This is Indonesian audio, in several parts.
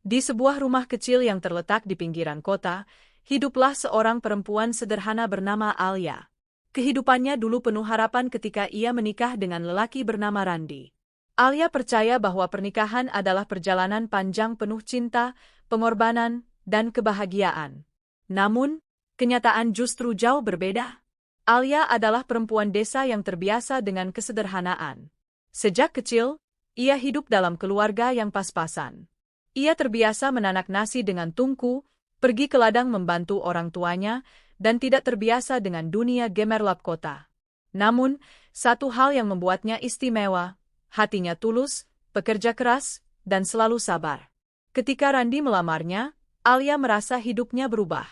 Di sebuah rumah kecil yang terletak di pinggiran kota, hiduplah seorang perempuan sederhana bernama Alia. Kehidupannya dulu penuh harapan ketika ia menikah dengan lelaki bernama Randy. Alia percaya bahwa pernikahan adalah perjalanan panjang penuh cinta, pengorbanan, dan kebahagiaan. Namun, kenyataan justru jauh berbeda. Alia adalah perempuan desa yang terbiasa dengan kesederhanaan. Sejak kecil, ia hidup dalam keluarga yang pas-pasan. Ia terbiasa menanak nasi dengan tungku, pergi ke ladang membantu orang tuanya, dan tidak terbiasa dengan dunia gemerlap kota. Namun, satu hal yang membuatnya istimewa, hatinya tulus, pekerja keras, dan selalu sabar. Ketika Randy melamarnya, Alia merasa hidupnya berubah.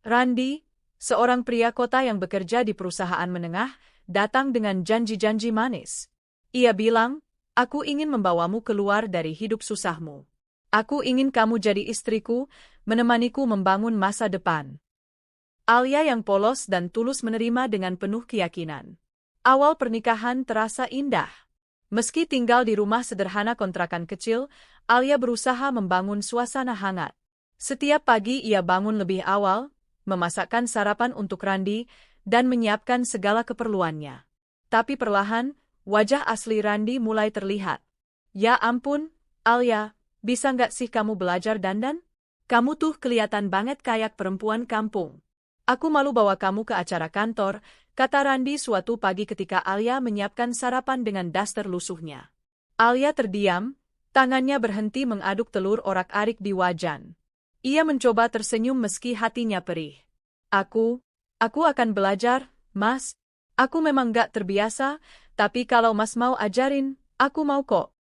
Randy, seorang pria kota yang bekerja di perusahaan menengah, datang dengan janji-janji manis. Ia bilang, "Aku ingin membawamu keluar dari hidup susahmu. Aku ingin kamu jadi istriku, menemaniku membangun masa depan." Alia yang polos dan tulus menerima dengan penuh keyakinan. Awal pernikahan terasa indah. Meski tinggal di rumah sederhana kontrakan kecil, Alia berusaha membangun suasana hangat. Setiap pagi ia bangun lebih awal, memasakkan sarapan untuk Randy, dan menyiapkan segala keperluannya. Tapi perlahan, wajah asli Randy mulai terlihat. "Ya ampun, Alia, bisa nggak sih kamu belajar dandan? Kamu tuh kelihatan banget kayak perempuan kampung. Aku malu bawa kamu ke acara kantor," kata Randy suatu pagi ketika Alia menyiapkan sarapan dengan daster lusuhnya. Alia terdiam, tangannya berhenti mengaduk telur orak-arik di wajan. Ia mencoba tersenyum meski hatinya perih. Aku akan belajar, Mas. Aku memang nggak terbiasa, tapi kalau Mas mau ajarin, aku mau kok."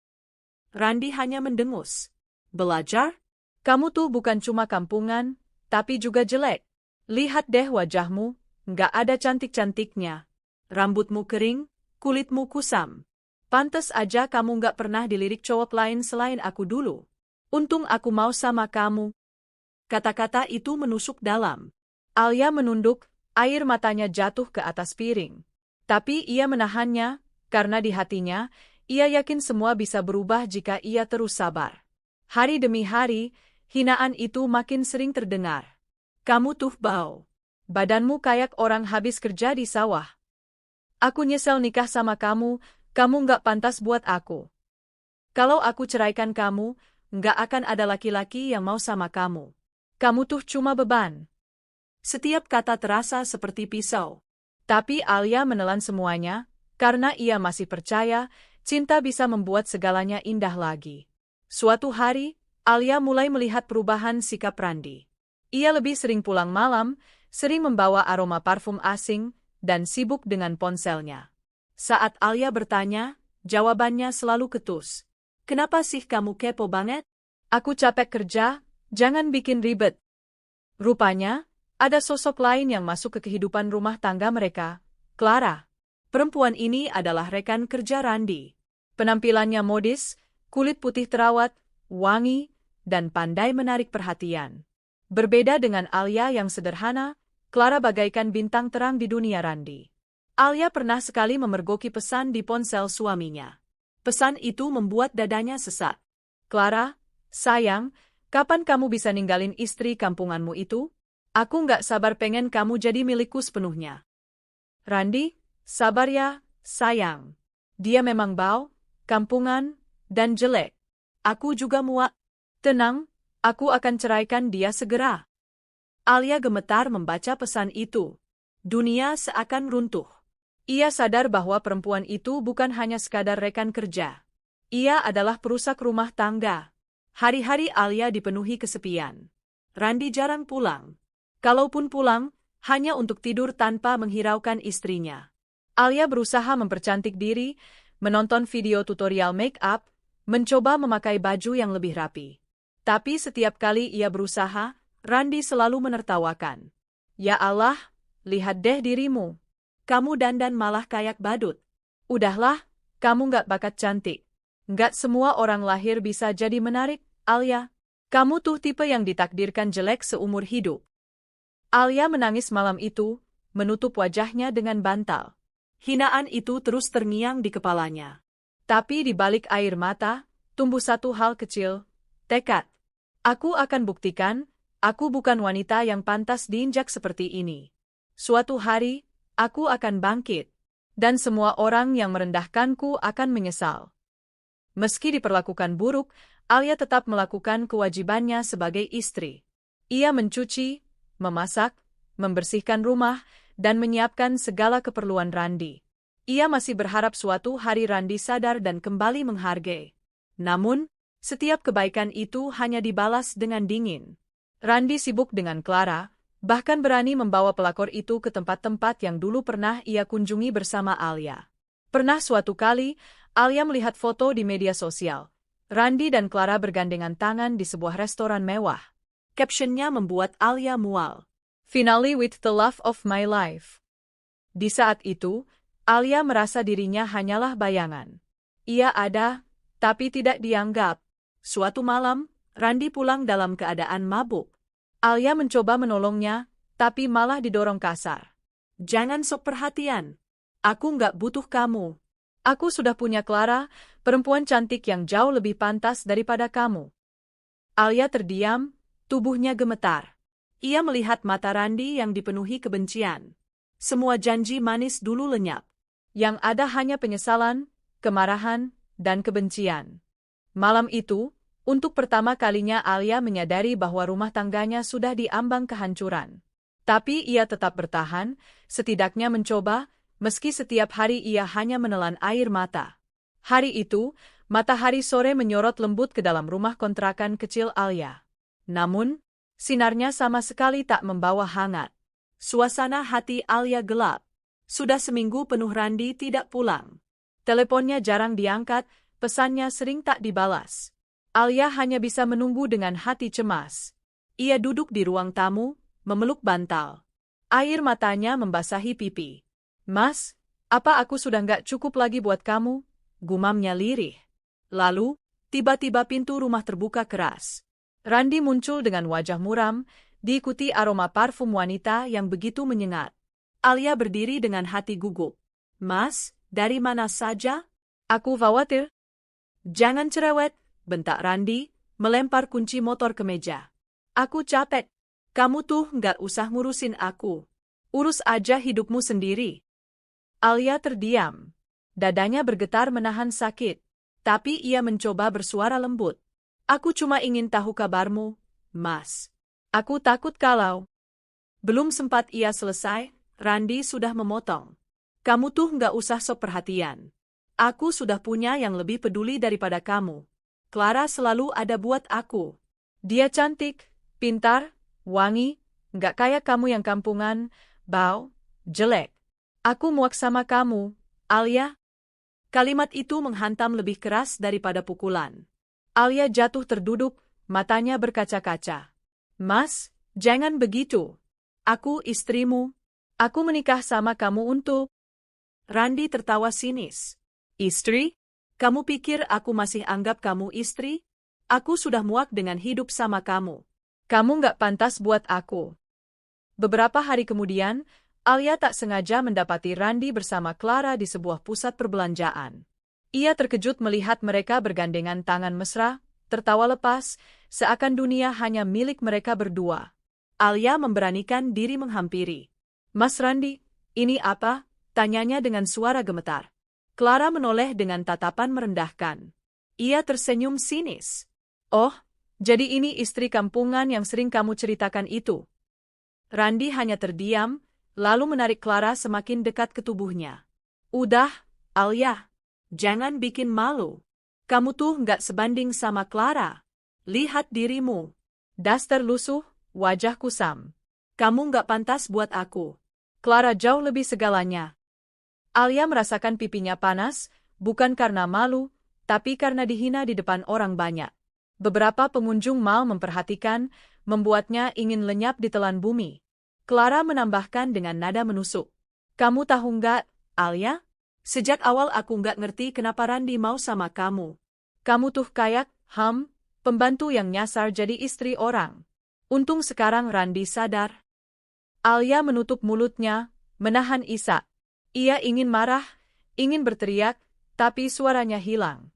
Randy hanya mendengus. "Belajar? Kamu tuh bukan cuma kampungan, tapi juga jelek. Lihat deh wajahmu, nggak ada cantik-cantiknya. Rambutmu kering, kulitmu kusam. Pantes aja kamu nggak pernah dilirik cowok lain selain aku dulu. Untung aku mau sama kamu." Kata-kata itu menusuk dalam. Alia menunduk, air matanya jatuh ke atas piring. Tapi ia menahannya, karena di hatinya, ia yakin semua bisa berubah jika ia terus sabar. Hari demi hari, hinaan itu makin sering terdengar. "Kamu tuh bau. Badanmu kayak orang habis kerja di sawah. Aku nyesel nikah sama kamu nggak pantas buat aku. Kalau aku ceraikan kamu, nggak akan ada laki-laki yang mau sama kamu. Kamu tuh cuma beban." Setiap kata terasa seperti pisau. Tapi Alia menelan semuanya, karena ia masih percaya, cinta bisa membuat segalanya indah lagi. Suatu hari, Alia mulai melihat perubahan sikap Randy. Ia lebih sering pulang malam, sering membawa aroma parfum asing, dan sibuk dengan ponselnya. Saat Alia bertanya, jawabannya selalu ketus. "Kenapa sih kamu kepo banget? Aku capek kerja, jangan bikin ribet." Rupanya, ada sosok lain yang masuk ke kehidupan rumah tangga mereka, Clara. Perempuan ini adalah rekan kerja Randy. Penampilannya modis, kulit putih terawat, wangi, dan pandai menarik perhatian. Berbeda dengan Alia yang sederhana, Clara bagaikan bintang terang di dunia Randy. Alia pernah sekali memergoki pesan di ponsel suaminya. Pesan itu membuat dadanya sesak. "Clara, sayang, kapan kamu bisa ninggalin istri kampunganmu itu? Aku nggak sabar pengen kamu jadi milikku sepenuhnya." "Randy, sabar ya, sayang. Dia memang bau, kampungan, dan jelek. Aku juga muak. Tenang, aku akan ceraikan dia segera." Alia gemetar membaca pesan itu. Dunia seakan runtuh. Ia sadar bahwa perempuan itu bukan hanya sekadar rekan kerja. Ia adalah perusak rumah tangga. Hari-hari Alia dipenuhi kesepian. Randy jarang pulang. Kalaupun pulang, hanya untuk tidur tanpa menghiraukan istrinya. Alia berusaha mempercantik diri, menonton video tutorial make-up, mencoba memakai baju yang lebih rapi. Tapi setiap kali ia berusaha, Randy selalu menertawakan. "Ya Allah, lihat deh dirimu. Kamu dandan malah kayak badut. Udahlah, kamu nggak bakat cantik. Nggak semua orang lahir bisa jadi menarik, Alia. Kamu tuh tipe yang ditakdirkan jelek seumur hidup." Alia menangis malam itu, menutup wajahnya dengan bantal. Hinaan itu terus terngiang di kepalanya. Tapi di balik air mata, tumbuh satu hal kecil, tekad. Aku akan buktikan, aku bukan wanita yang pantas diinjak seperti ini. Suatu hari, aku akan bangkit. Dan semua orang yang merendahkanku akan menyesal. Meski diperlakukan buruk, Alia tetap melakukan kewajibannya sebagai istri. Ia mencuci, memasak, membersihkan rumah, dan menyiapkan segala keperluan Randi. Ia masih berharap suatu hari Randi sadar dan kembali menghargai. Namun, setiap kebaikan itu hanya dibalas dengan dingin. Randi sibuk dengan Clara, bahkan berani membawa pelakor itu ke tempat-tempat yang dulu pernah ia kunjungi bersama Alia. Pernah suatu kali, Alia melihat foto di media sosial. Randi dan Clara bergandengan tangan di sebuah restoran mewah. Captionnya membuat Alia mual. Finally with the love of my life. Di saat itu, Alia merasa dirinya hanyalah bayangan. Ia ada, tapi tidak dianggap. Suatu malam, Randi pulang dalam keadaan mabuk. Alia mencoba menolongnya, tapi malah didorong kasar. Jangan sok perhatian. Aku nggak butuh kamu. Aku sudah punya Clara, perempuan cantik yang jauh lebih pantas daripada kamu. Alia terdiam, tubuhnya gemetar. Ia melihat mata Randi yang dipenuhi kebencian. Semua janji manis dulu lenyap. Yang ada hanya penyesalan, kemarahan, dan kebencian. Malam itu, untuk pertama kalinya Alia menyadari bahwa rumah tangganya sudah diambang kehancuran. Tapi ia tetap bertahan, setidaknya mencoba, meski setiap hari ia hanya menelan air mata. Hari itu, matahari sore menyorot lembut ke dalam rumah kontrakan kecil Alia. Namun, sinarnya sama sekali tak membawa hangat. Suasana hati Alia gelap. Sudah seminggu penuh Randi tidak pulang. Teleponnya jarang diangkat, pesannya sering tak dibalas. Alia hanya bisa menunggu dengan hati cemas. Ia duduk di ruang tamu, memeluk bantal. Air matanya membasahi pipi. Mas, apa aku sudah nggak cukup lagi buat kamu? Gumamnya lirih. Lalu, tiba-tiba pintu rumah terbuka keras. Randi muncul dengan wajah muram, diikuti aroma parfum wanita yang begitu menyengat. Alia berdiri dengan hati gugup. Mas, dari mana saja? Aku khawatir. Jangan cerewet, bentak Randi, melempar kunci motor ke meja. Aku capek. Kamu tuh nggak usah ngurusin aku. Urus aja hidupmu sendiri. Alia terdiam. Dadanya bergetar menahan sakit. Tapi ia mencoba bersuara lembut. Aku cuma ingin tahu kabarmu, Mas. Aku takut kalau... Belum sempat ia selesai, Randi sudah memotong. Kamu tuh nggak usah sok perhatian. Aku sudah punya yang lebih peduli daripada kamu. Clara selalu ada buat aku. Dia cantik, pintar, wangi, nggak kayak kamu yang kampungan, bau, jelek. Aku muak sama kamu, Alia. Kalimat itu menghantam lebih keras daripada pukulan. Alia jatuh terduduk, matanya berkaca-kaca. Mas, jangan begitu. Aku istrimu. Aku menikah sama kamu untuk... Randi tertawa sinis. Istri? Kamu pikir aku masih anggap kamu istri? Aku sudah muak dengan hidup sama kamu. Kamu nggak pantas buat aku. Beberapa hari kemudian, Alia tak sengaja mendapati Randi bersama Clara di sebuah pusat perbelanjaan. Ia terkejut melihat mereka bergandengan tangan mesra, tertawa lepas, seakan dunia hanya milik mereka berdua. Alia memberanikan diri menghampiri. Mas Randi, ini apa? Tanyanya dengan suara gemetar. Clara menoleh dengan tatapan merendahkan. Ia tersenyum sinis. Oh, jadi ini istri kampungan yang sering kamu ceritakan itu. Randi hanya terdiam, lalu menarik Clara semakin dekat ke tubuhnya. Udah, Alia. Jangan bikin malu. Kamu tuh nggak sebanding sama Clara. Lihat dirimu. Daster lusuh, wajah kusam. Kamu nggak pantas buat aku. Clara jauh lebih segalanya. Alia merasakan pipinya panas, bukan karena malu, tapi karena dihina di depan orang banyak. Beberapa pengunjung mal memperhatikan, membuatnya ingin lenyap ditelan bumi. Clara menambahkan dengan nada menusuk. Kamu tahu nggak, Alia? Sejak awal aku nggak ngerti kenapa Randi mau sama kamu. Kamu tuh kayak, pembantu yang nyasar jadi istri orang. Untung sekarang Randi sadar. Alia menutup mulutnya, menahan isak. Ia ingin marah, ingin berteriak, tapi suaranya hilang.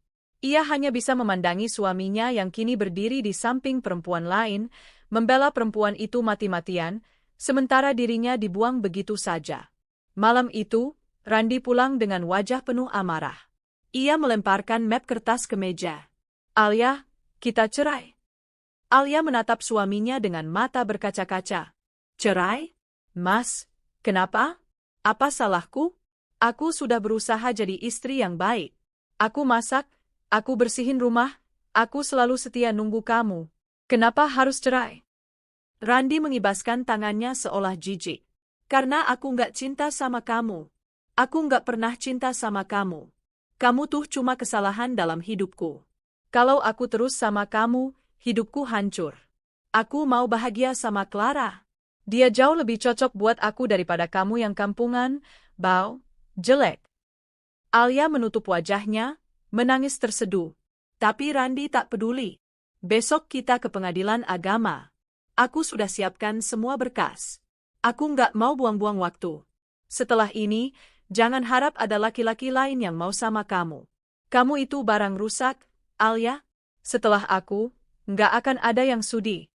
Ia hanya bisa memandangi suaminya yang kini berdiri di samping perempuan lain, membela perempuan itu mati-matian, sementara dirinya dibuang begitu saja. Malam itu, Randi pulang dengan wajah penuh amarah. Ia melemparkan map kertas ke meja. Alia, kita cerai. Alia menatap suaminya dengan mata berkaca-kaca. Cerai? Mas, kenapa? Apa salahku? Aku sudah berusaha jadi istri yang baik. Aku masak, aku bersihin rumah, aku selalu setia nunggu kamu. Kenapa harus cerai? Randi mengibaskan tangannya seolah jijik. Karena aku nggak cinta sama kamu. Aku nggak pernah cinta sama kamu. Kamu tuh cuma kesalahan dalam hidupku. Kalau aku terus sama kamu, hidupku hancur. Aku mau bahagia sama Clara. Dia jauh lebih cocok buat aku daripada kamu yang kampungan, bau, jelek. Alia menutup wajahnya, menangis terseduh. Tapi Randi tak peduli. Besok kita ke pengadilan agama. Aku sudah siapkan semua berkas. Aku nggak mau buang-buang waktu. Setelah ini, jangan harap ada laki-laki lain yang mau sama kamu. Kamu itu barang rusak, Alia. Setelah aku, nggak akan ada yang sudi.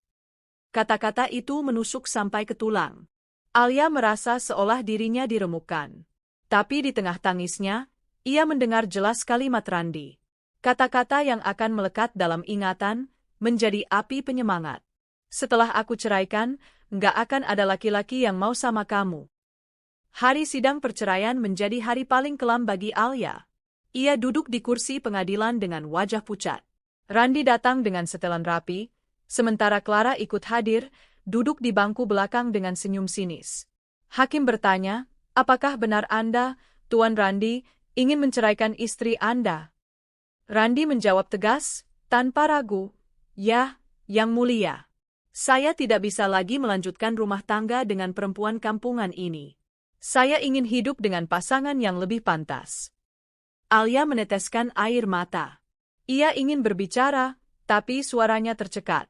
Kata-kata itu menusuk sampai ke tulang. Alia merasa seolah dirinya diremukkan. Tapi di tengah tangisnya, ia mendengar jelas kalimat Randi. Kata-kata yang akan melekat dalam ingatan, menjadi api penyemangat. Setelah aku ceraikan, nggak akan ada laki-laki yang mau sama kamu. Hari sidang perceraian menjadi hari paling kelam bagi Alia. Ia duduk di kursi pengadilan dengan wajah pucat. Randi datang dengan setelan rapi, sementara Clara ikut hadir, duduk di bangku belakang dengan senyum sinis. Hakim bertanya, apakah benar Anda, Tuan Randi, ingin menceraikan istri Anda? Randi menjawab tegas, tanpa ragu, ya, Yang Mulia. Saya tidak bisa lagi melanjutkan rumah tangga dengan perempuan kampungan ini. Saya ingin hidup dengan pasangan yang lebih pantas. Alia meneteskan air mata. Ia ingin berbicara, tapi suaranya tercekat.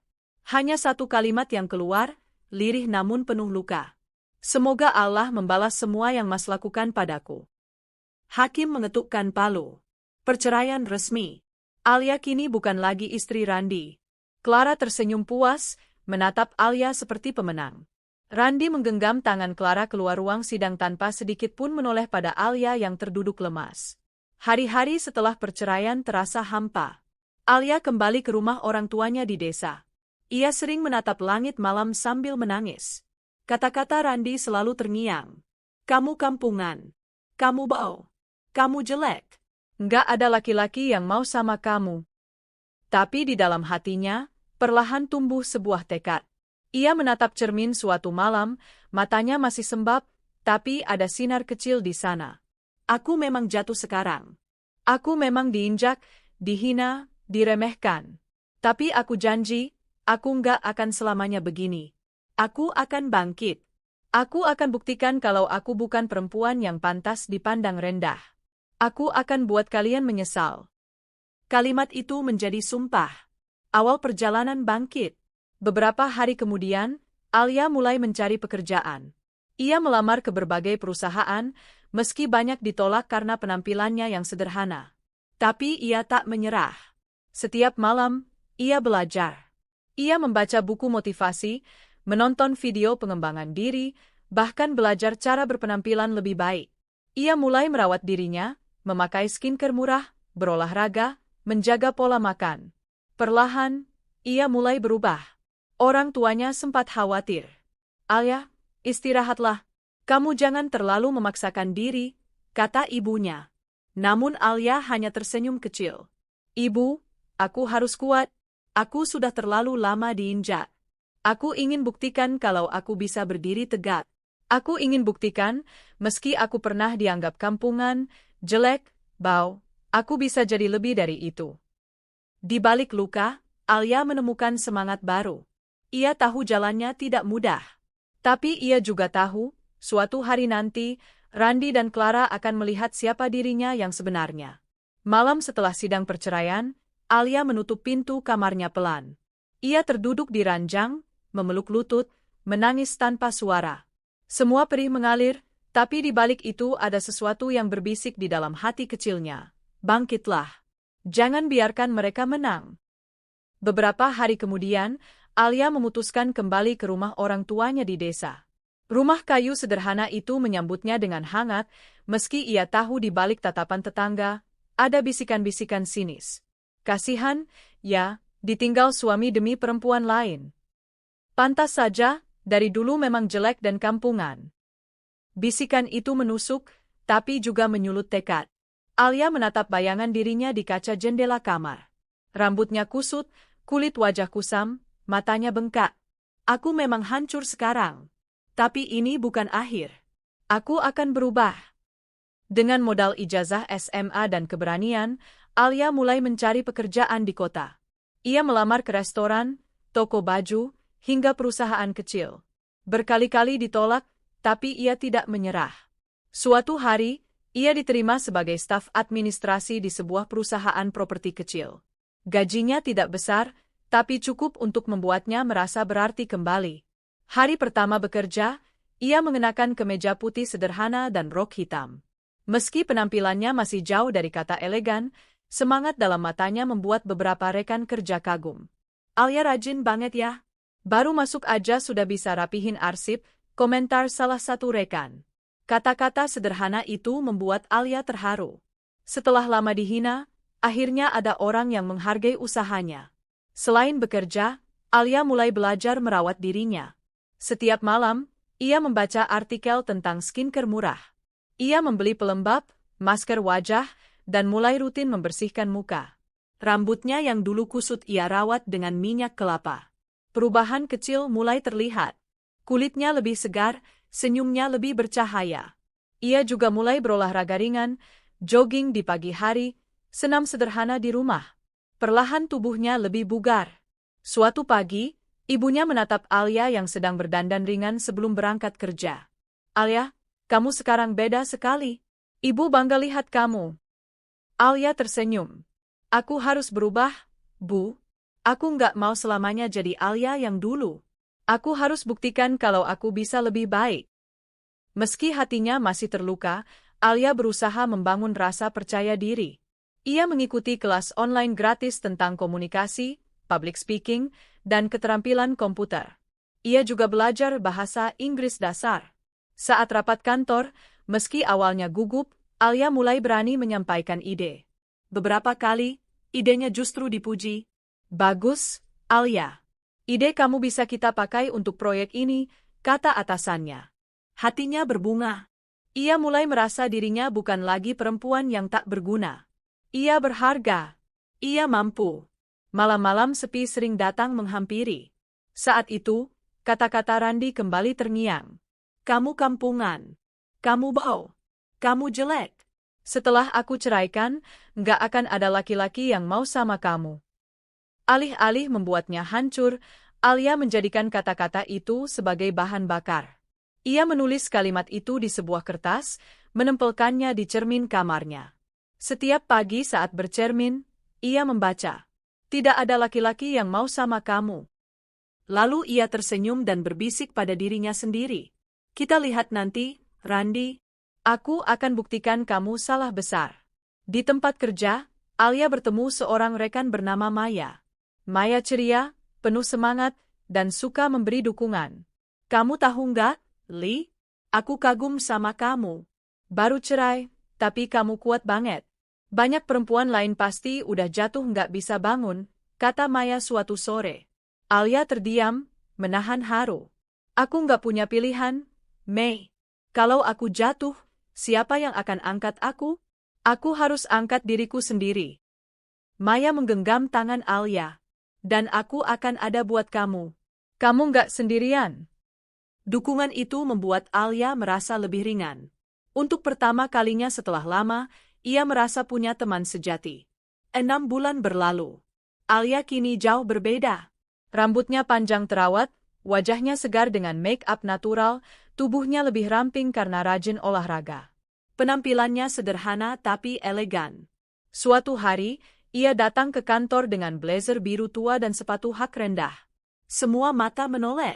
Hanya satu kalimat yang keluar, lirih namun penuh luka. Semoga Allah membalas semua yang Mas lakukan padaku. Hakim mengetukkan palu. Perceraian resmi. Alia kini bukan lagi istri Randi. Clara tersenyum puas, menatap Alia seperti pemenang. Randi menggenggam tangan Clara keluar ruang sidang tanpa sedikit pun menoleh pada Alia yang terduduk lemas. Hari-hari setelah perceraian terasa hampa. Alia kembali ke rumah orang tuanya di desa. Ia sering menatap langit malam sambil menangis. Kata-kata Randi selalu terngiang. Kamu kampungan. Kamu bau. Kamu jelek. Nggak ada laki-laki yang mau sama kamu. Tapi di dalam hatinya, perlahan tumbuh sebuah tekad. Ia menatap cermin suatu malam, matanya masih sembab, tapi ada sinar kecil di sana. Aku memang jatuh sekarang. Aku memang diinjak, dihina, diremehkan. Tapi aku janji, aku nggak akan selamanya begini. Aku akan bangkit. Aku akan buktikan kalau aku bukan perempuan yang pantas dipandang rendah. Aku akan buat kalian menyesal. Kalimat itu menjadi sumpah. Awal perjalanan bangkit. Beberapa hari kemudian, Alia mulai mencari pekerjaan. Ia melamar ke berbagai perusahaan, meski banyak ditolak karena penampilannya yang sederhana. Tapi ia tak menyerah. Setiap malam, ia belajar. Ia membaca buku motivasi, menonton video pengembangan diri, bahkan belajar cara berpenampilan lebih baik. Ia mulai merawat dirinya, memakai skincare murah, berolahraga, menjaga pola makan. Perlahan, ia mulai berubah. Orang tuanya sempat khawatir. Alia, istirahatlah. Kamu jangan terlalu memaksakan diri, kata ibunya. Namun Alia hanya tersenyum kecil. Ibu, aku harus kuat. Aku sudah terlalu lama diinjak. Aku ingin buktikan kalau aku bisa berdiri tegak. Aku ingin buktikan, meski aku pernah dianggap kampungan, jelek, bau, aku bisa jadi lebih dari itu. Di balik luka, Alia menemukan semangat baru. Ia tahu jalannya tidak mudah. Tapi ia juga tahu, suatu hari nanti, Randi dan Clara akan melihat siapa dirinya yang sebenarnya. Malam setelah sidang perceraian, Alia menutup pintu kamarnya pelan. Ia terduduk di ranjang, memeluk lutut, menangis tanpa suara. Semua perih mengalir, tapi di balik itu ada sesuatu yang berbisik di dalam hati kecilnya. Bangkitlah. Jangan biarkan mereka menang. Beberapa hari kemudian, Alia memutuskan kembali ke rumah orang tuanya di desa. Rumah kayu sederhana itu menyambutnya dengan hangat, meski ia tahu di balik tatapan tetangga, ada bisikan-bisikan sinis. Kasihan, ya, ditinggal suami demi perempuan lain. Pantas saja, dari dulu memang jelek dan kampungan. Bisikan itu menusuk, tapi juga menyulut tekad. Alia menatap bayangan dirinya di kaca jendela kamar. Rambutnya kusut, kulit wajah kusam, matanya bengkak. Aku memang hancur sekarang. Tapi ini bukan akhir. Aku akan berubah. Dengan modal ijazah SMA dan keberanian, Alia mulai mencari pekerjaan di kota. Ia melamar ke restoran, toko baju, hingga perusahaan kecil. Berkali-kali ditolak, tapi ia tidak menyerah. Suatu hari, ia diterima sebagai staf administrasi di sebuah perusahaan properti kecil. Gajinya tidak besar, tapi cukup untuk membuatnya merasa berarti kembali. Hari pertama bekerja, ia mengenakan kemeja putih sederhana dan rok hitam. Meski penampilannya masih jauh dari kata elegan, semangat dalam matanya membuat beberapa rekan kerja kagum. Alia rajin banget ya. Baru masuk aja sudah bisa rapihin arsip, komentar salah satu rekan. Kata-kata sederhana itu membuat Alia terharu. Setelah lama dihina, akhirnya ada orang yang menghargai usahanya. Selain bekerja, Alia mulai belajar merawat dirinya. Setiap malam, ia membaca artikel tentang skincare murah. Ia membeli pelembab, masker wajah, dan mulai rutin membersihkan muka. Rambutnya yang dulu kusut ia rawat dengan minyak kelapa. Perubahan kecil mulai terlihat. Kulitnya lebih segar, senyumnya lebih bercahaya. Ia juga mulai berolahraga ringan, jogging di pagi hari, senam sederhana di rumah. Perlahan tubuhnya lebih bugar. Suatu pagi, ibunya menatap Alia yang sedang berdandan ringan sebelum berangkat kerja. Alia, kamu sekarang beda sekali. Ibu bangga lihat kamu. Alia tersenyum. Aku harus berubah, Bu. Aku nggak mau selamanya jadi Alia yang dulu. Aku harus buktikan kalau aku bisa lebih baik. Meski hatinya masih terluka, Alia berusaha membangun rasa percaya diri. Ia mengikuti kelas online gratis tentang komunikasi, public speaking, dan keterampilan komputer. Ia juga belajar bahasa Inggris dasar. Saat rapat kantor, meski awalnya gugup, Alia mulai berani menyampaikan ide. Beberapa kali, idenya justru dipuji. Bagus, Alia. Ide kamu bisa kita pakai untuk proyek ini, kata atasannya. Hatinya berbunga. Ia mulai merasa dirinya bukan lagi perempuan yang tak berguna. Ia berharga. Ia mampu. Malam-malam sepi sering datang menghampiri. Saat itu, kata-kata Randi kembali terngiang. Kamu kampungan. Kamu bau. Kamu jelek. Setelah aku ceraikan, nggak akan ada laki-laki yang mau sama kamu. Alih-alih membuatnya hancur, Alia menjadikan kata-kata itu sebagai bahan bakar. Ia menulis kalimat itu di sebuah kertas, menempelkannya di cermin kamarnya. Setiap pagi saat bercermin, ia membaca, "Tidak ada laki-laki yang mau sama kamu." Lalu ia tersenyum dan berbisik pada dirinya sendiri. Kita lihat nanti, Randi. Aku akan buktikan kamu salah besar. Di tempat kerja, Alia bertemu seorang rekan bernama Maya. Maya ceria, penuh semangat, dan suka memberi dukungan. Kamu tahu nggak, Li? Aku kagum sama kamu. Baru cerai, tapi kamu kuat banget. Banyak perempuan lain pasti udah jatuh nggak bisa bangun, kata Maya suatu sore. Alia terdiam, menahan haru. Aku nggak punya pilihan, Mei. Kalau aku jatuh, siapa yang akan angkat aku? Aku harus angkat diriku sendiri. Maya menggenggam tangan Alia. Dan aku akan ada buat kamu. Kamu nggak sendirian. Dukungan itu membuat Alia merasa lebih ringan. Untuk pertama kalinya setelah lama, ia merasa punya teman sejati. 6 bulan berlalu. Alia kini jauh berbeda. Rambutnya panjang terawat, wajahnya segar dengan make-up natural, tubuhnya lebih ramping karena rajin olahraga. Penampilannya sederhana tapi elegan. Suatu hari, ia datang ke kantor dengan blazer biru tua dan sepatu hak rendah. Semua mata menoleh.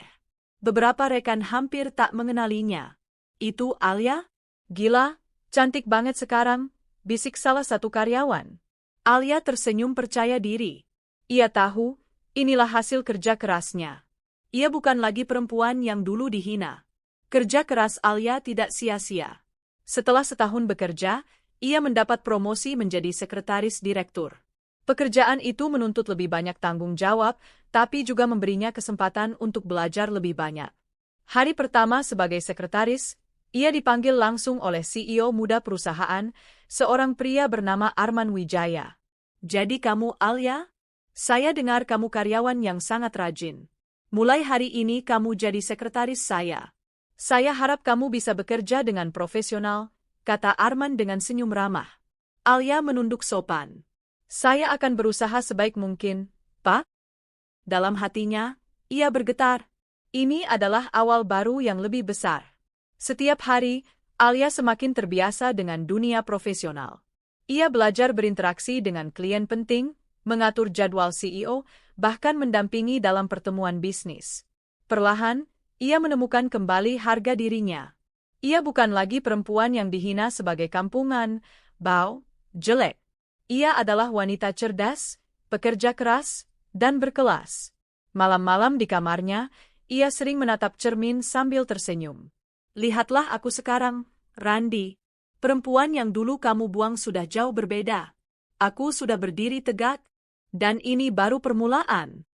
Beberapa rekan hampir tak mengenalinya. Itu Alia? Gila, cantik banget sekarang, bisik salah satu karyawan. Alia tersenyum percaya diri. Ia tahu, inilah hasil kerja kerasnya. Ia bukan lagi perempuan yang dulu dihina. Kerja keras Alia tidak sia-sia. Setelah setahun bekerja, ia mendapat promosi menjadi sekretaris direktur. Pekerjaan itu menuntut lebih banyak tanggung jawab, tapi juga memberinya kesempatan untuk belajar lebih banyak. Hari pertama sebagai sekretaris, ia dipanggil langsung oleh CEO muda perusahaan, seorang pria bernama Arman Wijaya. "Jadi kamu Alia? Saya dengar kamu karyawan yang sangat rajin. Mulai hari ini kamu jadi sekretaris saya. Saya harap kamu bisa bekerja dengan profesional," kata Arman dengan senyum ramah. Alia menunduk sopan. "Saya akan berusaha sebaik mungkin, Pak." Dalam hatinya, ia bergetar. Ini adalah awal baru yang lebih besar. Setiap hari, Alia semakin terbiasa dengan dunia profesional. Ia belajar berinteraksi dengan klien penting, mengatur jadwal CEO, bahkan mendampingi dalam pertemuan bisnis. Perlahan, ia menemukan kembali harga dirinya. Ia bukan lagi perempuan yang dihina sebagai kampungan, bau, jelek. Ia adalah wanita cerdas, pekerja keras, dan berkelas. Malam-malam di kamarnya, ia sering menatap cermin sambil tersenyum. "Lihatlah aku sekarang, Randi. Perempuan yang dulu kamu buang sudah jauh berbeda. Aku sudah berdiri tegak, dan ini baru permulaan."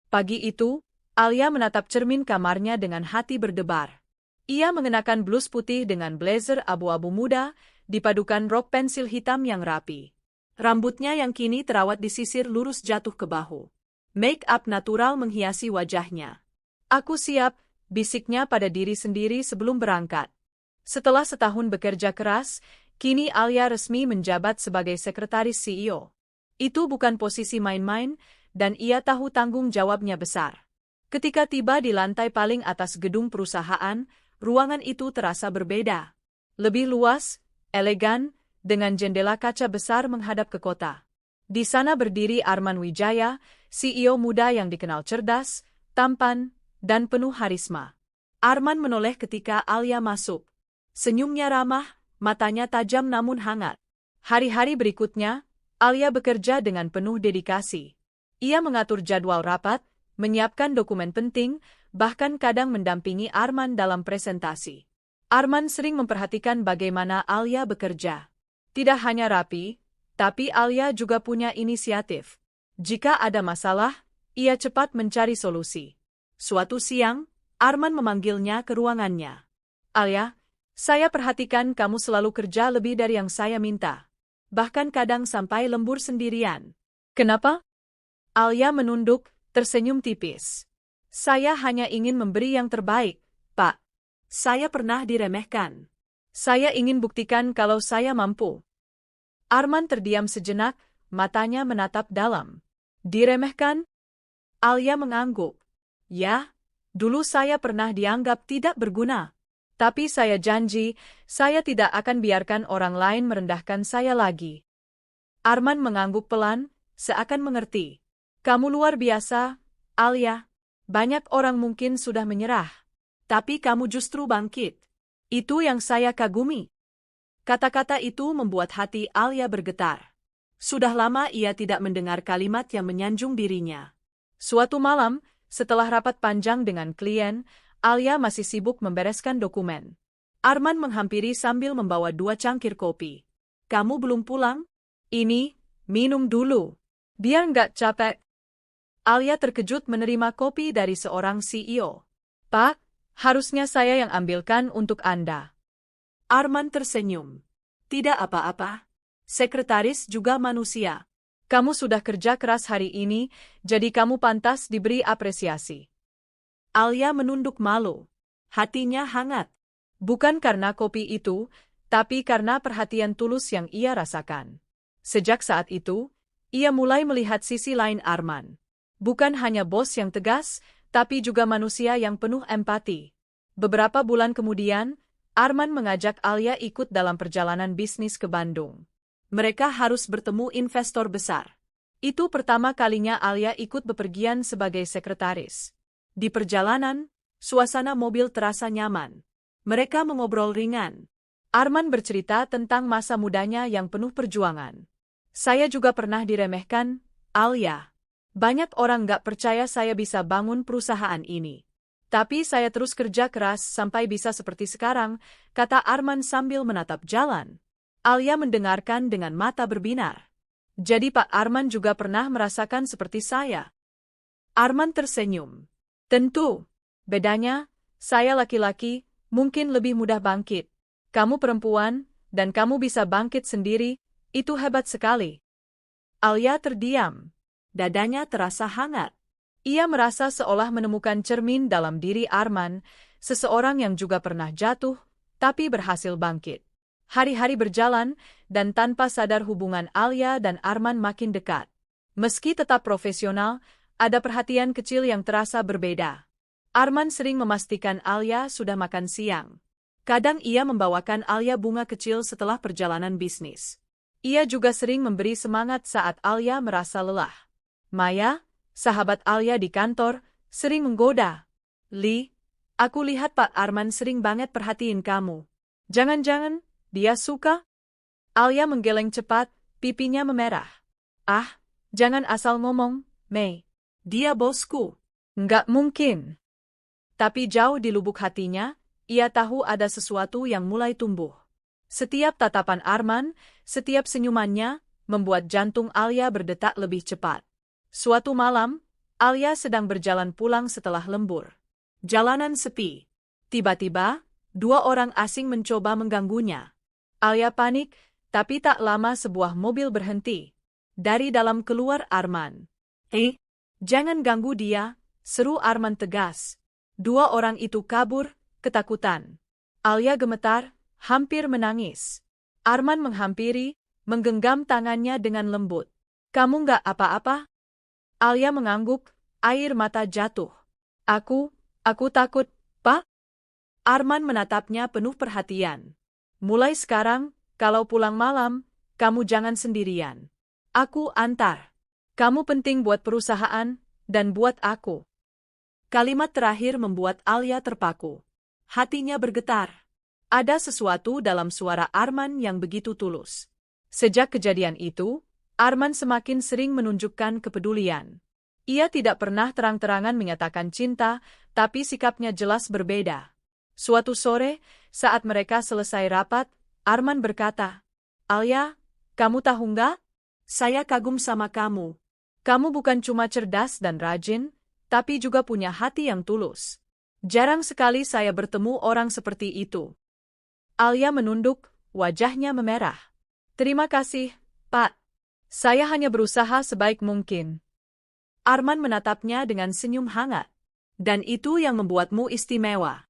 Pagi itu, Alia menatap cermin kamarnya dengan hati berdebar. Ia mengenakan blus putih dengan blazer abu-abu muda, dipadukan rok pensil hitam yang rapi. Rambutnya yang kini terawat disisir lurus jatuh ke bahu. Make-up natural menghiasi wajahnya. "Aku siap," bisiknya pada diri sendiri sebelum berangkat. Setelah setahun bekerja keras, kini Alia resmi menjabat sebagai sekretaris CEO. Itu bukan posisi main-main, dan ia tahu tanggung jawabnya besar. Ketika tiba di lantai paling atas gedung perusahaan, ruangan itu terasa berbeda. Lebih luas, elegan, dengan jendela kaca besar menghadap ke kota. Di sana berdiri Arman Wijaya, CEO muda yang dikenal cerdas, tampan, dan penuh harisma. Arman menoleh ketika Alia masuk. Senyumnya ramah, matanya tajam namun hangat. Hari-hari berikutnya, Alia bekerja dengan penuh dedikasi. Ia mengatur jadwal rapat, menyiapkan dokumen penting, bahkan kadang mendampingi Arman dalam presentasi. Arman sering memperhatikan bagaimana Alia bekerja. Tidak hanya rapi, tapi Alia juga punya inisiatif. Jika ada masalah, ia cepat mencari solusi. Suatu siang, Arman memanggilnya ke ruangannya. "Alia, saya perhatikan kamu selalu kerja lebih dari yang saya minta. Bahkan kadang sampai lembur sendirian. Kenapa?" Alia menunduk, tersenyum tipis. "Saya hanya ingin memberi yang terbaik, Pak. Saya pernah diremehkan. Saya ingin buktikan kalau saya mampu." Arman terdiam sejenak, matanya menatap dalam. "Diremehkan?" Alia mengangguk. "Ya, dulu saya pernah dianggap tidak berguna. Tapi saya janji, saya tidak akan biarkan orang lain merendahkan saya lagi." Arman mengangguk pelan, seakan mengerti. "Kamu luar biasa, Alia. Banyak orang mungkin sudah menyerah. Tapi kamu justru bangkit. Itu yang saya kagumi." Kata-kata itu membuat hati Alia bergetar. Sudah lama ia tidak mendengar kalimat yang menyanjung dirinya. Suatu malam, setelah rapat panjang dengan klien, Alia masih sibuk membereskan dokumen. Arman menghampiri sambil membawa 2 cangkir kopi. "Kamu belum pulang? Ini, minum dulu. Biar nggak capek." Alia terkejut menerima kopi dari seorang CEO. "Pak, harusnya saya yang ambilkan untuk Anda." Arman tersenyum. "Tidak apa-apa. Sekretaris juga manusia. Kamu sudah kerja keras hari ini, jadi kamu pantas diberi apresiasi." Alia menunduk malu. Hatinya hangat. Bukan karena kopi itu, tapi karena perhatian tulus yang ia rasakan. Sejak saat itu, ia mulai melihat sisi lain Arman. Bukan hanya bos yang tegas, tapi juga manusia yang penuh empati. Beberapa bulan kemudian, Arman mengajak Alia ikut dalam perjalanan bisnis ke Bandung. Mereka harus bertemu investor besar. Itu pertama kalinya Alia ikut bepergian sebagai sekretaris. Di perjalanan, suasana mobil terasa nyaman. Mereka mengobrol ringan. Arman bercerita tentang masa mudanya yang penuh perjuangan. Saya juga pernah diremehkan, Alia. Banyak orang gak percaya saya bisa bangun perusahaan ini. Tapi saya terus kerja keras sampai bisa seperti sekarang, kata Arman sambil menatap jalan. Alia mendengarkan dengan mata berbinar. Jadi Pak Arman juga pernah merasakan seperti saya. Arman tersenyum. Tentu. Bedanya, saya laki-laki, mungkin lebih mudah bangkit. Kamu perempuan, dan kamu bisa bangkit sendiri, itu hebat sekali. Alia terdiam. Dadanya terasa hangat. Ia merasa seolah menemukan cermin dalam diri Arman, seseorang yang juga pernah jatuh, tapi berhasil bangkit. Hari-hari berjalan, dan tanpa sadar hubungan Alia dan Arman makin dekat. Meski tetap profesional, ada perhatian kecil yang terasa berbeda. Arman sering memastikan Alia sudah makan siang. Kadang ia membawakan Alia bunga kecil setelah perjalanan bisnis. Ia juga sering memberi semangat saat Alia merasa lelah. Maya, sahabat Alia di kantor, sering menggoda. Li, aku lihat Pak Arman sering banget perhatiin kamu. Jangan-jangan, dia suka? Alia menggeleng cepat, pipinya memerah. Ah, jangan asal ngomong, Mei. Dia bosku. Nggak mungkin. Tapi jauh di lubuk hatinya, ia tahu ada sesuatu yang mulai tumbuh. Setiap tatapan Arman, setiap senyumannya, membuat jantung Alia berdetak lebih cepat. Suatu malam, Alia sedang berjalan pulang setelah lembur. Jalanan sepi. Tiba-tiba, dua orang asing mencoba mengganggunya. Alia panik, tapi tak lama sebuah mobil berhenti. Dari dalam keluar Arman. Jangan ganggu dia, seru Arman tegas. Dua orang itu kabur, ketakutan. Alia gemetar, hampir menangis. Arman menghampiri, menggenggam tangannya dengan lembut. Kamu nggak apa-apa? Alia mengangguk, air mata jatuh. Aku takut, Pak. Arman menatapnya penuh perhatian. Mulai sekarang, kalau pulang malam, kamu jangan sendirian. Aku antar. Kamu penting buat perusahaan, dan buat aku. Kalimat terakhir membuat Alia terpaku. Hatinya bergetar. Ada sesuatu dalam suara Arman yang begitu tulus. Sejak kejadian itu, Arman semakin sering menunjukkan kepedulian. Ia tidak pernah terang-terangan menyatakan cinta, tapi sikapnya jelas berbeda. Suatu sore, saat mereka selesai rapat, Arman berkata, Alia, kamu tahu nggak? Saya kagum sama kamu. Kamu bukan cuma cerdas dan rajin, tapi juga punya hati yang tulus. Jarang sekali saya bertemu orang seperti itu. Alia menunduk, wajahnya memerah. Terima kasih, Pak. Saya hanya berusaha sebaik mungkin. Arman menatapnya dengan senyum hangat. Dan itu yang membuatmu istimewa.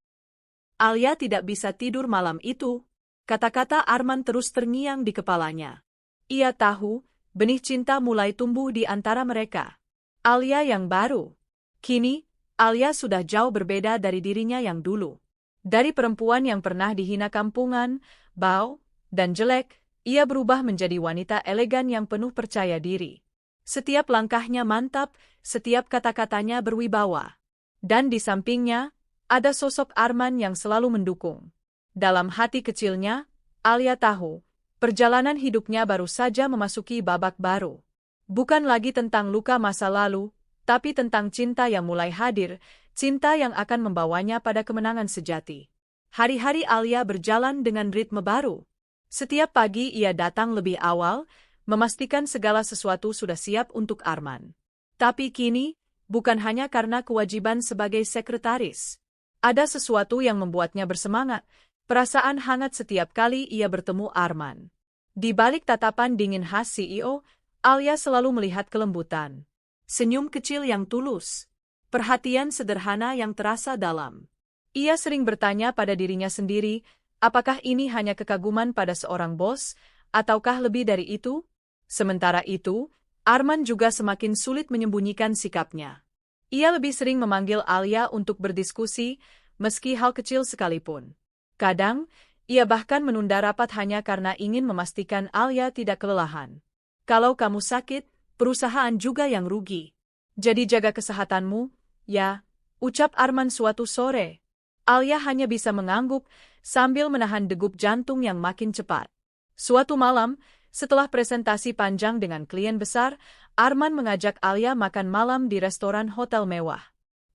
Alia tidak bisa tidur malam itu. Kata-kata Arman terus terngiang di kepalanya. Ia tahu, benih cinta mulai tumbuh di antara mereka. Alia yang baru. Kini, Alia sudah jauh berbeda dari dirinya yang dulu. Dari perempuan yang pernah dihina kampungan, bau, dan jelek, ia berubah menjadi wanita elegan yang penuh percaya diri. Setiap langkahnya mantap, setiap kata-katanya berwibawa. Dan di sampingnya, ada sosok Arman yang selalu mendukung. Dalam hati kecilnya, Alia tahu, perjalanan hidupnya baru saja memasuki babak baru. Bukan lagi tentang luka masa lalu, tapi tentang cinta yang mulai hadir, cinta yang akan membawanya pada kemenangan sejati. Hari-hari Alia berjalan dengan ritme baru. Setiap pagi ia datang lebih awal, memastikan segala sesuatu sudah siap untuk Arman. Tapi kini, bukan hanya karena kewajiban sebagai sekretaris. Ada sesuatu yang membuatnya bersemangat, perasaan hangat setiap kali ia bertemu Arman. Di balik tatapan dingin khas CEO, Alia selalu melihat kelembutan. Senyum kecil yang tulus. Perhatian sederhana yang terasa dalam. Ia sering bertanya pada dirinya sendiri, apakah ini hanya kekaguman pada seorang bos, ataukah lebih dari itu? Sementara itu, Arman juga semakin sulit menyembunyikan sikapnya. Ia lebih sering memanggil Alia untuk berdiskusi, meski hal kecil sekalipun. Kadang, ia bahkan menunda rapat hanya karena ingin memastikan Alia tidak kelelahan. Kalau kamu sakit, perusahaan juga yang rugi. Jadi jaga kesehatanmu, ya, ucap Arman suatu sore. Alia hanya bisa mengangguk, sambil menahan degup jantung yang makin cepat. Suatu malam, Setelah presentasi panjang dengan klien besar, Arman mengajak Alia makan malam di restoran hotel mewah.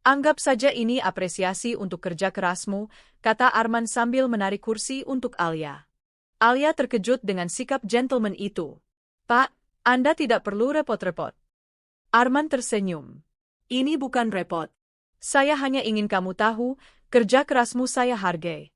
Anggap saja ini apresiasi untuk kerja kerasmu, kata Arman sambil menarik kursi untuk Alia. Alia terkejut dengan sikap gentleman itu. Pak, Anda tidak perlu repot-repot. Arman tersenyum. Ini bukan repot. Saya hanya ingin kamu tahu, kerja kerasmu saya hargai.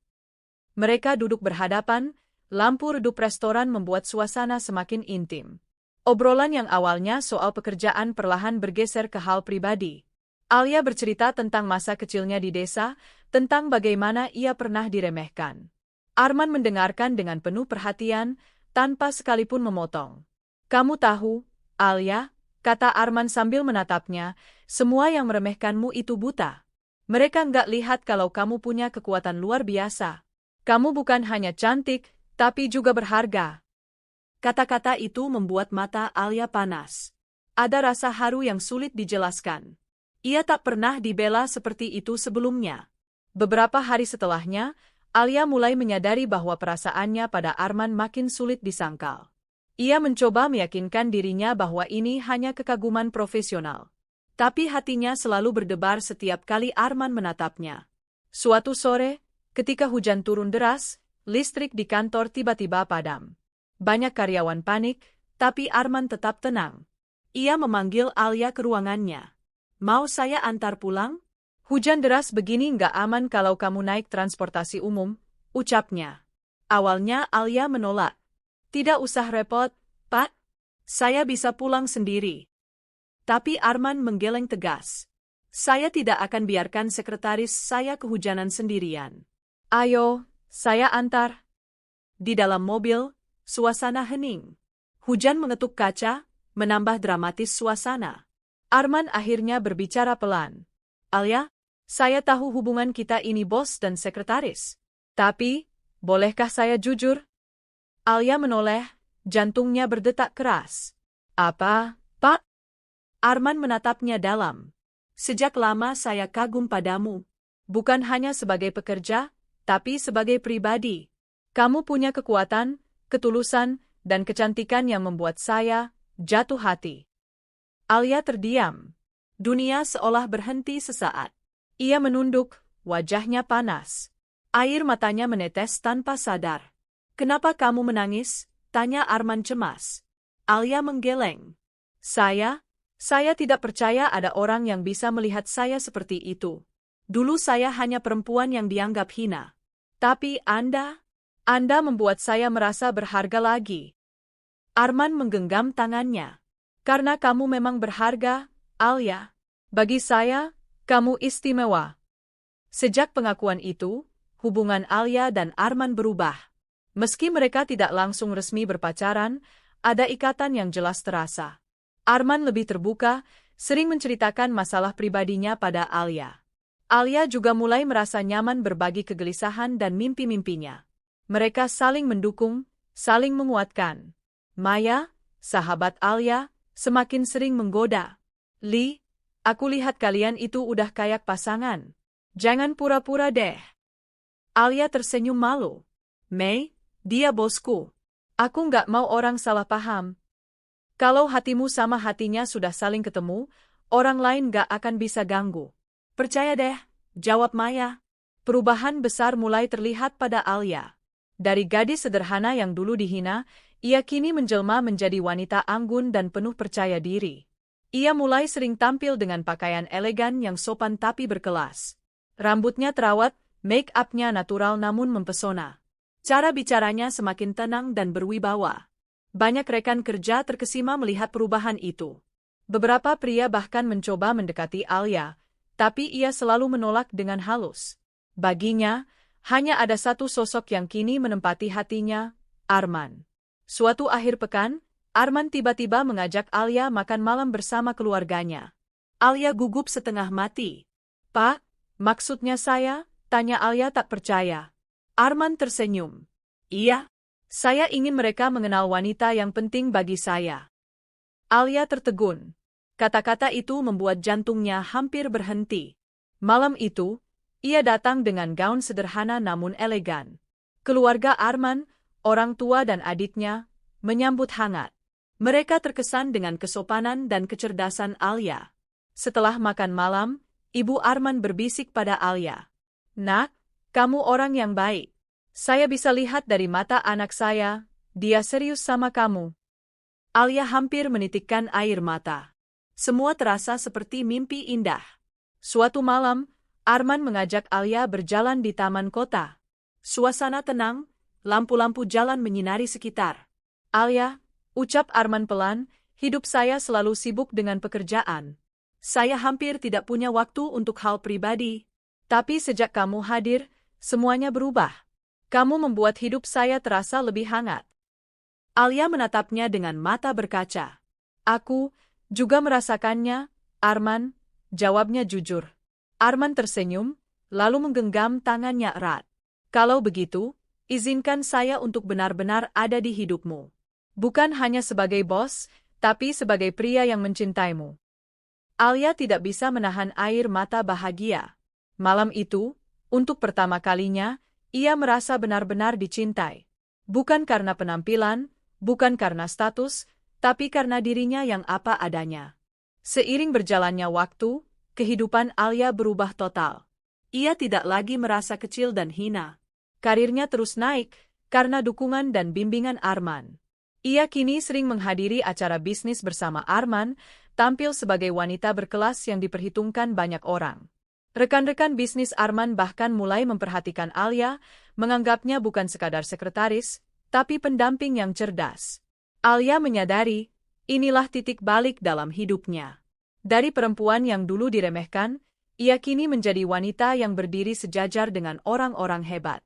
Mereka duduk berhadapan, lampu redup restoran membuat suasana semakin intim. Obrolan yang awalnya soal pekerjaan perlahan bergeser ke hal pribadi. Alia bercerita tentang masa kecilnya di desa, tentang bagaimana ia pernah diremehkan. Arman mendengarkan dengan penuh perhatian, tanpa sekalipun memotong. Kamu tahu, Alia, kata Arman sambil menatapnya, semua yang meremehkanmu itu buta. Mereka nggak lihat kalau kamu punya kekuatan luar biasa. Kamu bukan hanya cantik, tapi juga berharga. Kata-kata itu membuat mata Alia panas. Ada rasa haru yang sulit dijelaskan. Ia tak pernah dibela seperti itu sebelumnya. Beberapa hari setelahnya, Alia mulai menyadari bahwa perasaannya pada Arman makin sulit disangkal. Ia mencoba meyakinkan dirinya bahwa ini hanya kekaguman profesional. Tapi hatinya selalu berdebar setiap kali Arman menatapnya. Suatu sore, ketika hujan turun deras, listrik di kantor tiba-tiba padam. Banyak karyawan panik, tapi Arman tetap tenang. Ia memanggil Alia ke ruangannya. Mau saya antar pulang? Hujan deras begini nggak aman kalau kamu naik transportasi umum, ucapnya. Awalnya Alia menolak. Tidak usah repot, Pak. Saya bisa pulang sendiri. Tapi Arman menggeleng tegas. Saya tidak akan biarkan sekretaris saya kehujanan sendirian. Ayo, saya antar. Di dalam mobil, suasana hening. Hujan mengetuk kaca, menambah dramatis suasana. Arman akhirnya berbicara pelan. Alia, saya tahu hubungan kita ini bos dan sekretaris. Tapi, bolehkah saya jujur? Alia menoleh, jantungnya berdetak keras. Apa, Pak? Arman menatapnya dalam. Sejak lama saya kagum padamu. Bukan hanya sebagai pekerja, tapi sebagai pribadi. Kamu punya kekuatan, ketulusan, dan kecantikan yang membuat saya jatuh hati. Alia terdiam. Dunia seolah berhenti sesaat. Ia menunduk, wajahnya panas. Air matanya menetes tanpa sadar. Kenapa kamu menangis? Tanya Arman cemas. Alia menggeleng. Saya tidak percaya ada orang yang bisa melihat saya seperti itu. Dulu saya hanya perempuan yang dianggap hina. Tapi Anda membuat saya merasa berharga lagi. Arman menggenggam tangannya. Karena kamu memang berharga, Alia. Bagi saya, kamu istimewa. Sejak pengakuan itu, hubungan Alia dan Arman berubah. Meski mereka tidak langsung resmi berpacaran, ada ikatan yang jelas terasa. Arman lebih terbuka, sering menceritakan masalah pribadinya pada Alia. Alia juga mulai merasa nyaman berbagi kegelisahan dan mimpi-mimpinya. Mereka saling mendukung, saling menguatkan. Maya, sahabat Alia, semakin sering menggoda. Li, aku lihat kalian itu udah kayak pasangan. Jangan pura-pura deh. Alia tersenyum malu. Mei, dia bosku. Aku nggak mau orang salah paham. Kalau hatimu sama hatinya sudah saling ketemu, orang lain nggak akan bisa ganggu. Percaya deh, jawab Maya. Perubahan besar mulai terlihat pada Alia. Dari gadis sederhana yang dulu dihina, ia kini menjelma menjadi wanita anggun dan penuh percaya diri. Ia mulai sering tampil dengan pakaian elegan yang sopan tapi berkelas. Rambutnya terawat, make-up-nya natural namun mempesona. Cara bicaranya semakin tenang dan berwibawa. Banyak rekan kerja terkesima melihat perubahan itu. Beberapa pria bahkan mencoba mendekati Alia, tapi ia selalu menolak dengan halus. Baginya, hanya ada satu sosok yang kini menempati hatinya, Arman. Suatu akhir pekan, Arman tiba-tiba mengajak Alia makan malam bersama keluarganya. Alia gugup setengah mati. Pak, maksudnya saya? Tanya Alia tak percaya. Arman tersenyum. Iya, saya ingin mereka mengenal wanita yang penting bagi saya. Alia tertegun. Kata-kata itu membuat jantungnya hampir berhenti. Malam itu, ia datang dengan gaun sederhana namun elegan. Keluarga Arman, orang tua dan adiknya, menyambut hangat. Mereka terkesan dengan kesopanan dan kecerdasan Alia. Setelah makan malam, Ibu Arman berbisik pada Alia. "Nak, kamu orang yang baik. Saya bisa lihat dari mata anak saya, dia serius sama kamu." Alia hampir menitikkan air mata. Semua terasa seperti mimpi indah. Suatu malam, Arman mengajak Alia berjalan di taman kota. Suasana tenang, lampu-lampu jalan menyinari sekitar. "Alia," ucap Arman pelan, "hidup saya selalu sibuk dengan pekerjaan. Saya hampir tidak punya waktu untuk hal pribadi. Tapi sejak kamu hadir, semuanya berubah. Kamu membuat hidup saya terasa lebih hangat." Alia menatapnya dengan mata berkaca. "Aku juga merasakannya, Arman," jawabnya jujur. Arman tersenyum, lalu menggenggam tangannya erat. "Kalau begitu, izinkan saya untuk benar-benar ada di hidupmu. Bukan hanya sebagai bos, tapi sebagai pria yang mencintaimu." Alia tidak bisa menahan air mata bahagia. Malam itu, untuk pertama kalinya, ia merasa benar-benar dicintai. Bukan karena penampilan, bukan karena status, tapi karena dirinya yang apa adanya. Seiring berjalannya waktu, kehidupan Alia berubah total. Ia tidak lagi merasa kecil dan hina. Karirnya terus naik karena dukungan dan bimbingan Arman. Ia kini sering menghadiri acara bisnis bersama Arman, tampil sebagai wanita berkelas yang diperhitungkan banyak orang. Rekan-rekan bisnis Arman bahkan mulai memperhatikan Alia, menganggapnya bukan sekadar sekretaris, tapi pendamping yang cerdas. Alia menyadari, inilah titik balik dalam hidupnya. Dari perempuan yang dulu diremehkan, ia kini menjadi wanita yang berdiri sejajar dengan orang-orang hebat.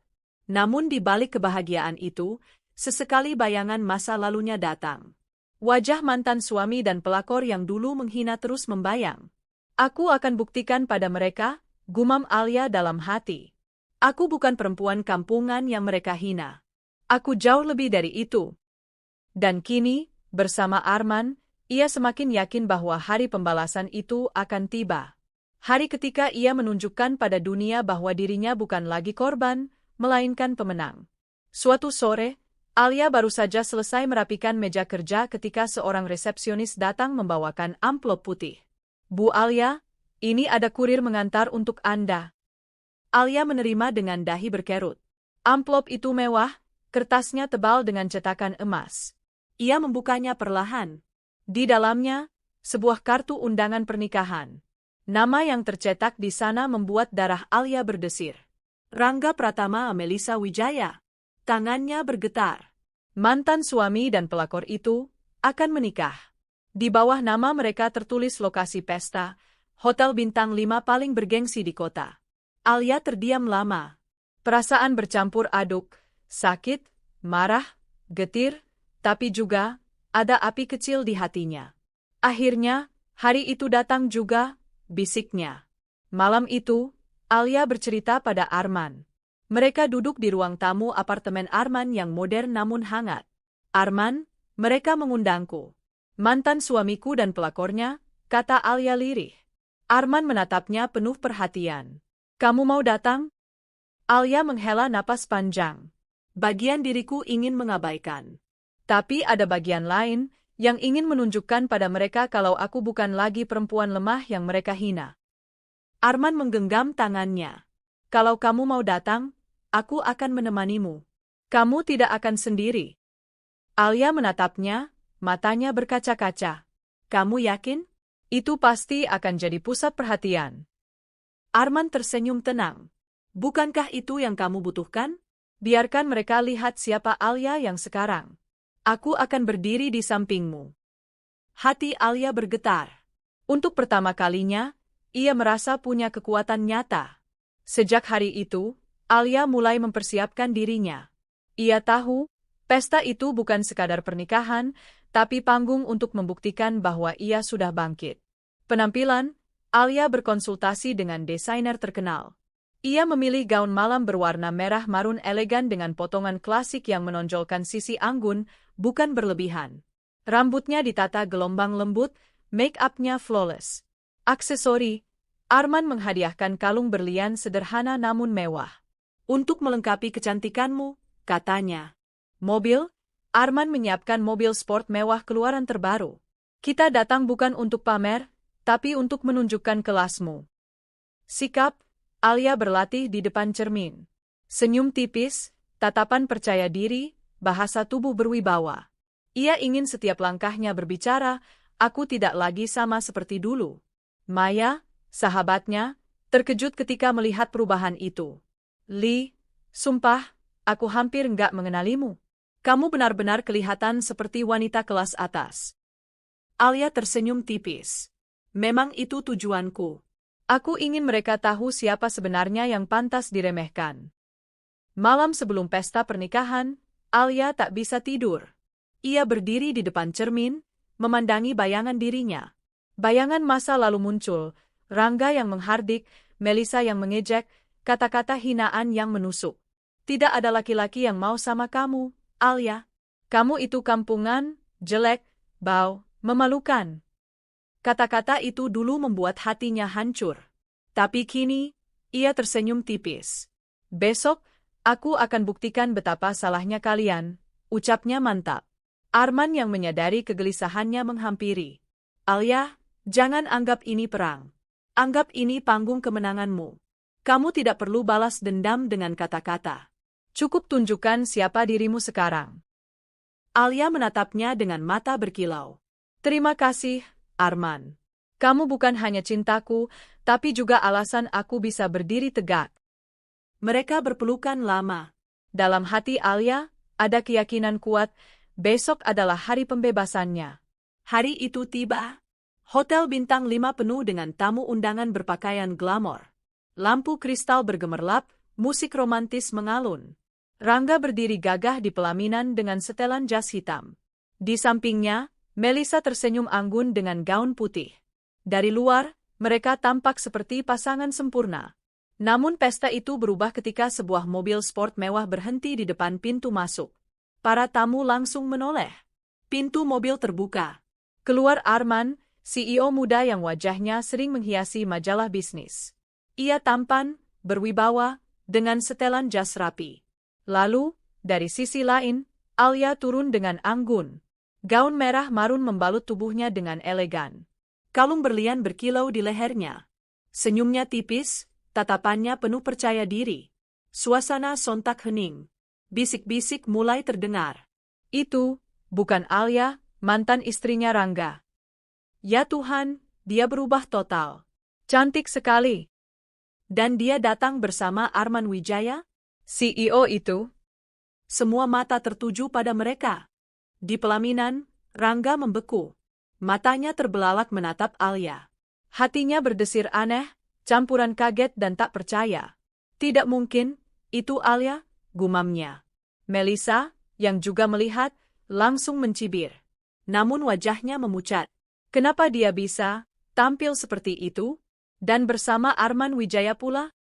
Namun di balik kebahagiaan itu, sesekali bayangan masa lalunya datang. Wajah mantan suami dan pelakor yang dulu menghina terus membayang. "Aku akan buktikan pada mereka," gumam Alia dalam hati. "Aku bukan perempuan kampungan yang mereka hina. Aku jauh lebih dari itu." Dan kini, bersama Arman, ia semakin yakin bahwa hari pembalasan itu akan tiba. Hari ketika ia menunjukkan pada dunia bahwa dirinya bukan lagi korban, melainkan pemenang. Suatu sore, Alia baru saja selesai merapikan meja kerja ketika seorang resepsionis datang membawakan amplop putih. "Bu Alia, ini ada kurir mengantar untuk Anda." Alia menerima dengan dahi berkerut. Amplop itu mewah, kertasnya tebal dengan cetakan emas. Ia membukanya perlahan. Di dalamnya, sebuah kartu undangan pernikahan. Nama yang tercetak di sana membuat darah Alia berdesir. Rangga Pratama Melisa Wijaya. Tangannya bergetar. Mantan suami dan pelakor itu akan menikah. Di bawah nama mereka tertulis lokasi pesta, hotel bintang 5 paling bergengsi di kota. Alia terdiam lama. Perasaan bercampur aduk, sakit, marah, getir, tapi juga ada api kecil di hatinya. Akhirnya, hari itu datang juga, bisiknya. Malam itu, Alia bercerita pada Arman. Mereka duduk di ruang tamu apartemen Arman yang modern namun hangat. "Arman, mereka mengundangku. Mantan suamiku dan pelakornya," kata Alia lirih. Arman menatapnya penuh perhatian. "Kamu mau datang?" Alia menghela napas panjang. "Bagian diriku ingin mengabaikan. Tapi ada bagian lain yang ingin menunjukkan pada mereka kalau aku bukan lagi perempuan lemah yang mereka hina." Arman menggenggam tangannya. "Kalau kamu mau datang, aku akan menemanimu. Kamu tidak akan sendiri." Alia menatapnya, matanya berkaca-kaca. "Kamu yakin? Itu pasti akan jadi pusat perhatian." Arman tersenyum tenang. "Bukankah itu yang kamu butuhkan? Biarkan mereka lihat siapa Alia yang sekarang. Aku akan berdiri di sampingmu." Hati Alia bergetar. Untuk pertama kalinya, ia merasa punya kekuatan nyata. Sejak hari itu, Alia mulai mempersiapkan dirinya. Ia tahu, pesta itu bukan sekadar pernikahan, tapi panggung untuk membuktikan bahwa ia sudah bangkit. Penampilan, Alia berkonsultasi dengan desainer terkenal. Ia memilih gaun malam berwarna merah marun elegan dengan potongan klasik yang menonjolkan sisi anggun, bukan berlebihan. Rambutnya ditata gelombang lembut, make-up-nya flawless. Aksesori, Arman menghadiahkan kalung berlian sederhana namun mewah. "Untuk melengkapi kecantikanmu," katanya. Mobil, Arman menyiapkan mobil sport mewah keluaran terbaru. Kita datang bukan untuk pamer, tapi untuk menunjukkan kelasmu. Sikap, Alia berlatih di depan cermin. Senyum tipis, tatapan percaya diri, bahasa tubuh berwibawa. Ia ingin setiap langkahnya berbicara, aku tidak lagi sama seperti dulu. Maya, sahabatnya, terkejut ketika melihat perubahan itu. Li, sumpah, aku hampir nggak mengenalimu. Kamu benar-benar kelihatan seperti wanita kelas atas. Alia tersenyum tipis. Memang itu tujuanku. Aku ingin mereka tahu siapa sebenarnya yang pantas diremehkan. Malam sebelum pesta pernikahan, Alia tak bisa tidur. Ia berdiri di depan cermin, memandangi bayangan dirinya. Bayangan masa lalu muncul, Rangga yang menghardik, Melisa yang mengejek, kata-kata hinaan yang menusuk. Tidak ada laki-laki yang mau sama kamu, Alia. Kamu itu kampungan, jelek, bau, memalukan. Kata-kata itu dulu membuat hatinya hancur. Tapi kini, ia tersenyum tipis. Besok, aku akan buktikan betapa salahnya kalian, ucapnya mantap. Arman yang menyadari kegelisahannya menghampiri. Alia, jangan anggap ini perang. Anggap ini panggung kemenanganmu. Kamu tidak perlu balas dendam dengan kata-kata. Cukup tunjukkan siapa dirimu sekarang. Alia menatapnya dengan mata berkilau. Terima kasih, Arman. Kamu bukan hanya cintaku, tapi juga alasan aku bisa berdiri tegak. Mereka berpelukan lama. Dalam hati Alia, ada keyakinan kuat, besok adalah hari pembebasannya. Hari itu tiba. Hotel bintang 5 penuh dengan tamu undangan berpakaian glamor. Lampu kristal bergemerlap, musik romantis mengalun. Rangga berdiri gagah di pelaminan dengan setelan jas hitam. Di sampingnya, Melisa tersenyum anggun dengan gaun putih. Dari luar, mereka tampak seperti pasangan sempurna. Namun pesta itu berubah ketika sebuah mobil sport mewah berhenti di depan pintu masuk. Para tamu langsung menoleh. Pintu mobil terbuka. Keluar Arman, CEO muda yang wajahnya sering menghiasi majalah bisnis. Ia tampan, berwibawa, dengan setelan jas rapi. Lalu, dari sisi lain, Alia turun dengan anggun. Gaun merah marun membalut tubuhnya dengan elegan. Kalung berlian berkilau di lehernya. Senyumnya tipis, tatapannya penuh percaya diri. Suasana sontak hening. Bisik-bisik mulai terdengar. Itu, bukan Alia, mantan istrinya Rangga. Ya Tuhan, dia berubah total. Cantik sekali. Dan dia datang bersama Arman Wijaya, CEO itu. Semua mata tertuju pada mereka. Di pelaminan, Rangga membeku. Matanya terbelalak menatap Alia. Hatinya berdesir aneh, campuran kaget dan tak percaya. Tidak mungkin, itu Alia, gumamnya. Melisa, yang juga melihat, langsung mencibir. Namun wajahnya memucat. Kenapa dia bisa tampil seperti itu? Dan bersama Arman Wijaya pula?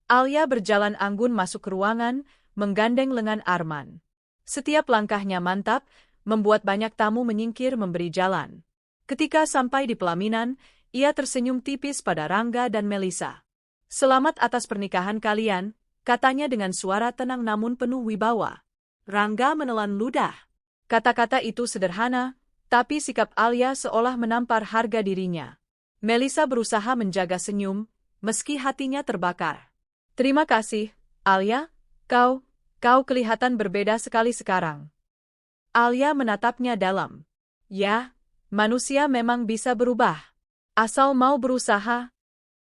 Alia berjalan anggun masuk ke ruangan, menggandeng lengan Arman. Setiap langkahnya mantap, membuat banyak tamu menyingkir memberi jalan. Ketika sampai di pelaminan, ia tersenyum tipis pada Rangga dan Melisa. Selamat atas pernikahan kalian, katanya dengan suara tenang namun penuh wibawa. Rangga menelan ludah. Kata-kata itu sederhana, tapi sikap Alia seolah menampar harga dirinya. Melisa berusaha menjaga senyum, meski hatinya terbakar. Terima kasih, Alia, kau kelihatan berbeda sekali sekarang. Alia menatapnya dalam. Ya, manusia memang bisa berubah. Asal mau berusaha.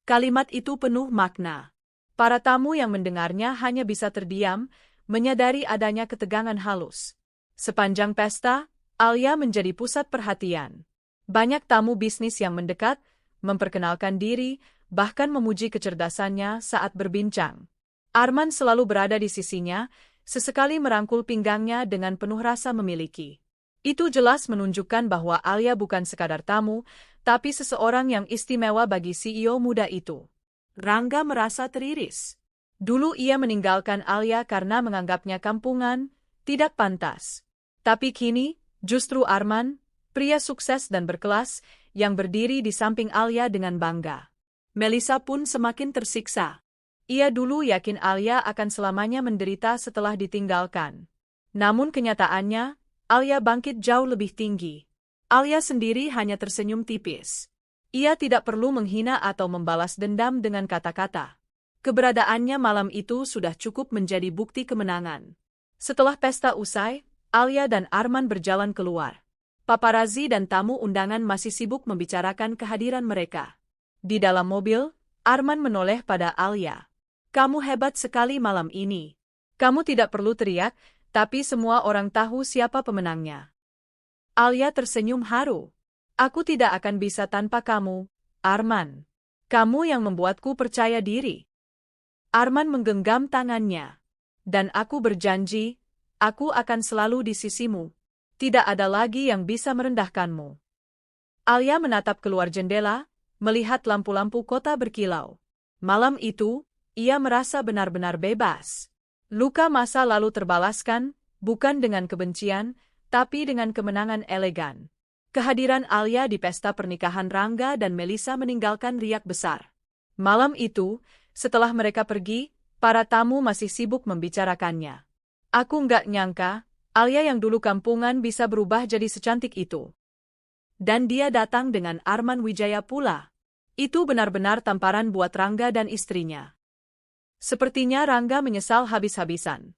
Kalimat itu penuh makna. Para tamu yang mendengarnya hanya bisa terdiam, menyadari adanya ketegangan halus. Sepanjang pesta, Alia menjadi pusat perhatian. Banyak tamu bisnis yang mendekat, memperkenalkan diri, bahkan memuji kecerdasannya saat berbincang. Arman selalu berada di sisinya, sesekali merangkul pinggangnya dengan penuh rasa memiliki. Itu jelas menunjukkan bahwa Alia bukan sekadar tamu, tapi seseorang yang istimewa bagi CEO muda itu. Rangga merasa teriris. Dulu ia meninggalkan Alia karena menganggapnya kampungan, tidak pantas. Tapi kini, justru Arman, pria sukses dan berkelas, yang berdiri di samping Alia dengan bangga. Melisa pun semakin tersiksa. Ia dulu yakin Alia akan selamanya menderita setelah ditinggalkan. Namun kenyataannya, Alia bangkit jauh lebih tinggi. Alia sendiri hanya tersenyum tipis. Ia tidak perlu menghina atau membalas dendam dengan kata-kata. Keberadaannya malam itu sudah cukup menjadi bukti kemenangan. Setelah pesta usai, Alia dan Arman berjalan keluar. Paparazi dan tamu undangan masih sibuk membicarakan kehadiran mereka. Di dalam mobil, Arman menoleh pada Alia. "Kamu hebat sekali malam ini. Kamu tidak perlu teriak, tapi semua orang tahu siapa pemenangnya." Alia tersenyum haru. "Aku tidak akan bisa tanpa kamu, Arman. Kamu yang membuatku percaya diri." Arman menggenggam tangannya. "Dan aku berjanji, aku akan selalu di sisimu. Tidak ada lagi yang bisa merendahkanmu." Alia menatap keluar jendela, melihat lampu-lampu kota berkilau. Malam itu, ia merasa benar-benar bebas. Luka masa lalu terbalaskan, bukan dengan kebencian, tapi dengan kemenangan elegan. Kehadiran Alia di pesta pernikahan Rangga dan Melisa meninggalkan riak besar. Malam itu, setelah mereka pergi, para tamu masih sibuk membicarakannya. "Aku nggak nyangka, Alia yang dulu kampungan bisa berubah jadi secantik itu. Dan dia datang dengan Arman Wijaya pula. Itu benar-benar tamparan buat Rangga dan istrinya." Sepertinya Rangga menyesal habis-habisan.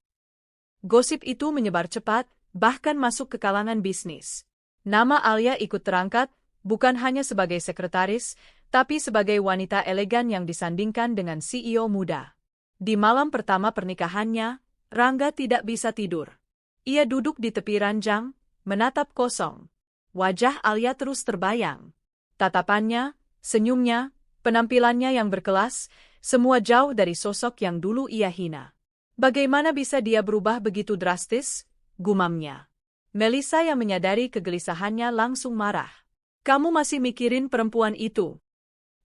Gosip itu menyebar cepat, bahkan masuk ke kalangan bisnis. Nama Alia ikut terangkat, bukan hanya sebagai sekretaris, tapi sebagai wanita elegan yang disandingkan dengan CEO muda. Di malam pertama pernikahannya, Rangga tidak bisa tidur. Ia duduk di tepi ranjang, menatap kosong. Wajah Alia terus terbayang. Tatapannya, senyumnya, penampilannya yang berkelas, semua jauh dari sosok yang dulu ia hina. Bagaimana bisa dia berubah begitu drastis? Gumamnya. Melisa yang menyadari kegelisahannya langsung marah. "Kamu masih mikirin perempuan itu?"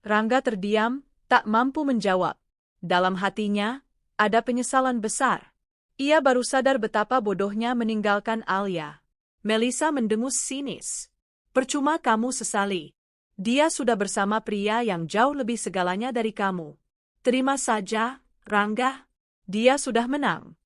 Rangga terdiam, tak mampu menjawab. Dalam hatinya, ada penyesalan besar. Ia baru sadar betapa bodohnya meninggalkan Alia. Melisa mendengus sinis. "Percuma kamu sesali. Dia sudah bersama pria yang jauh lebih segalanya dari kamu. Terima saja, Rangga. Dia sudah menang."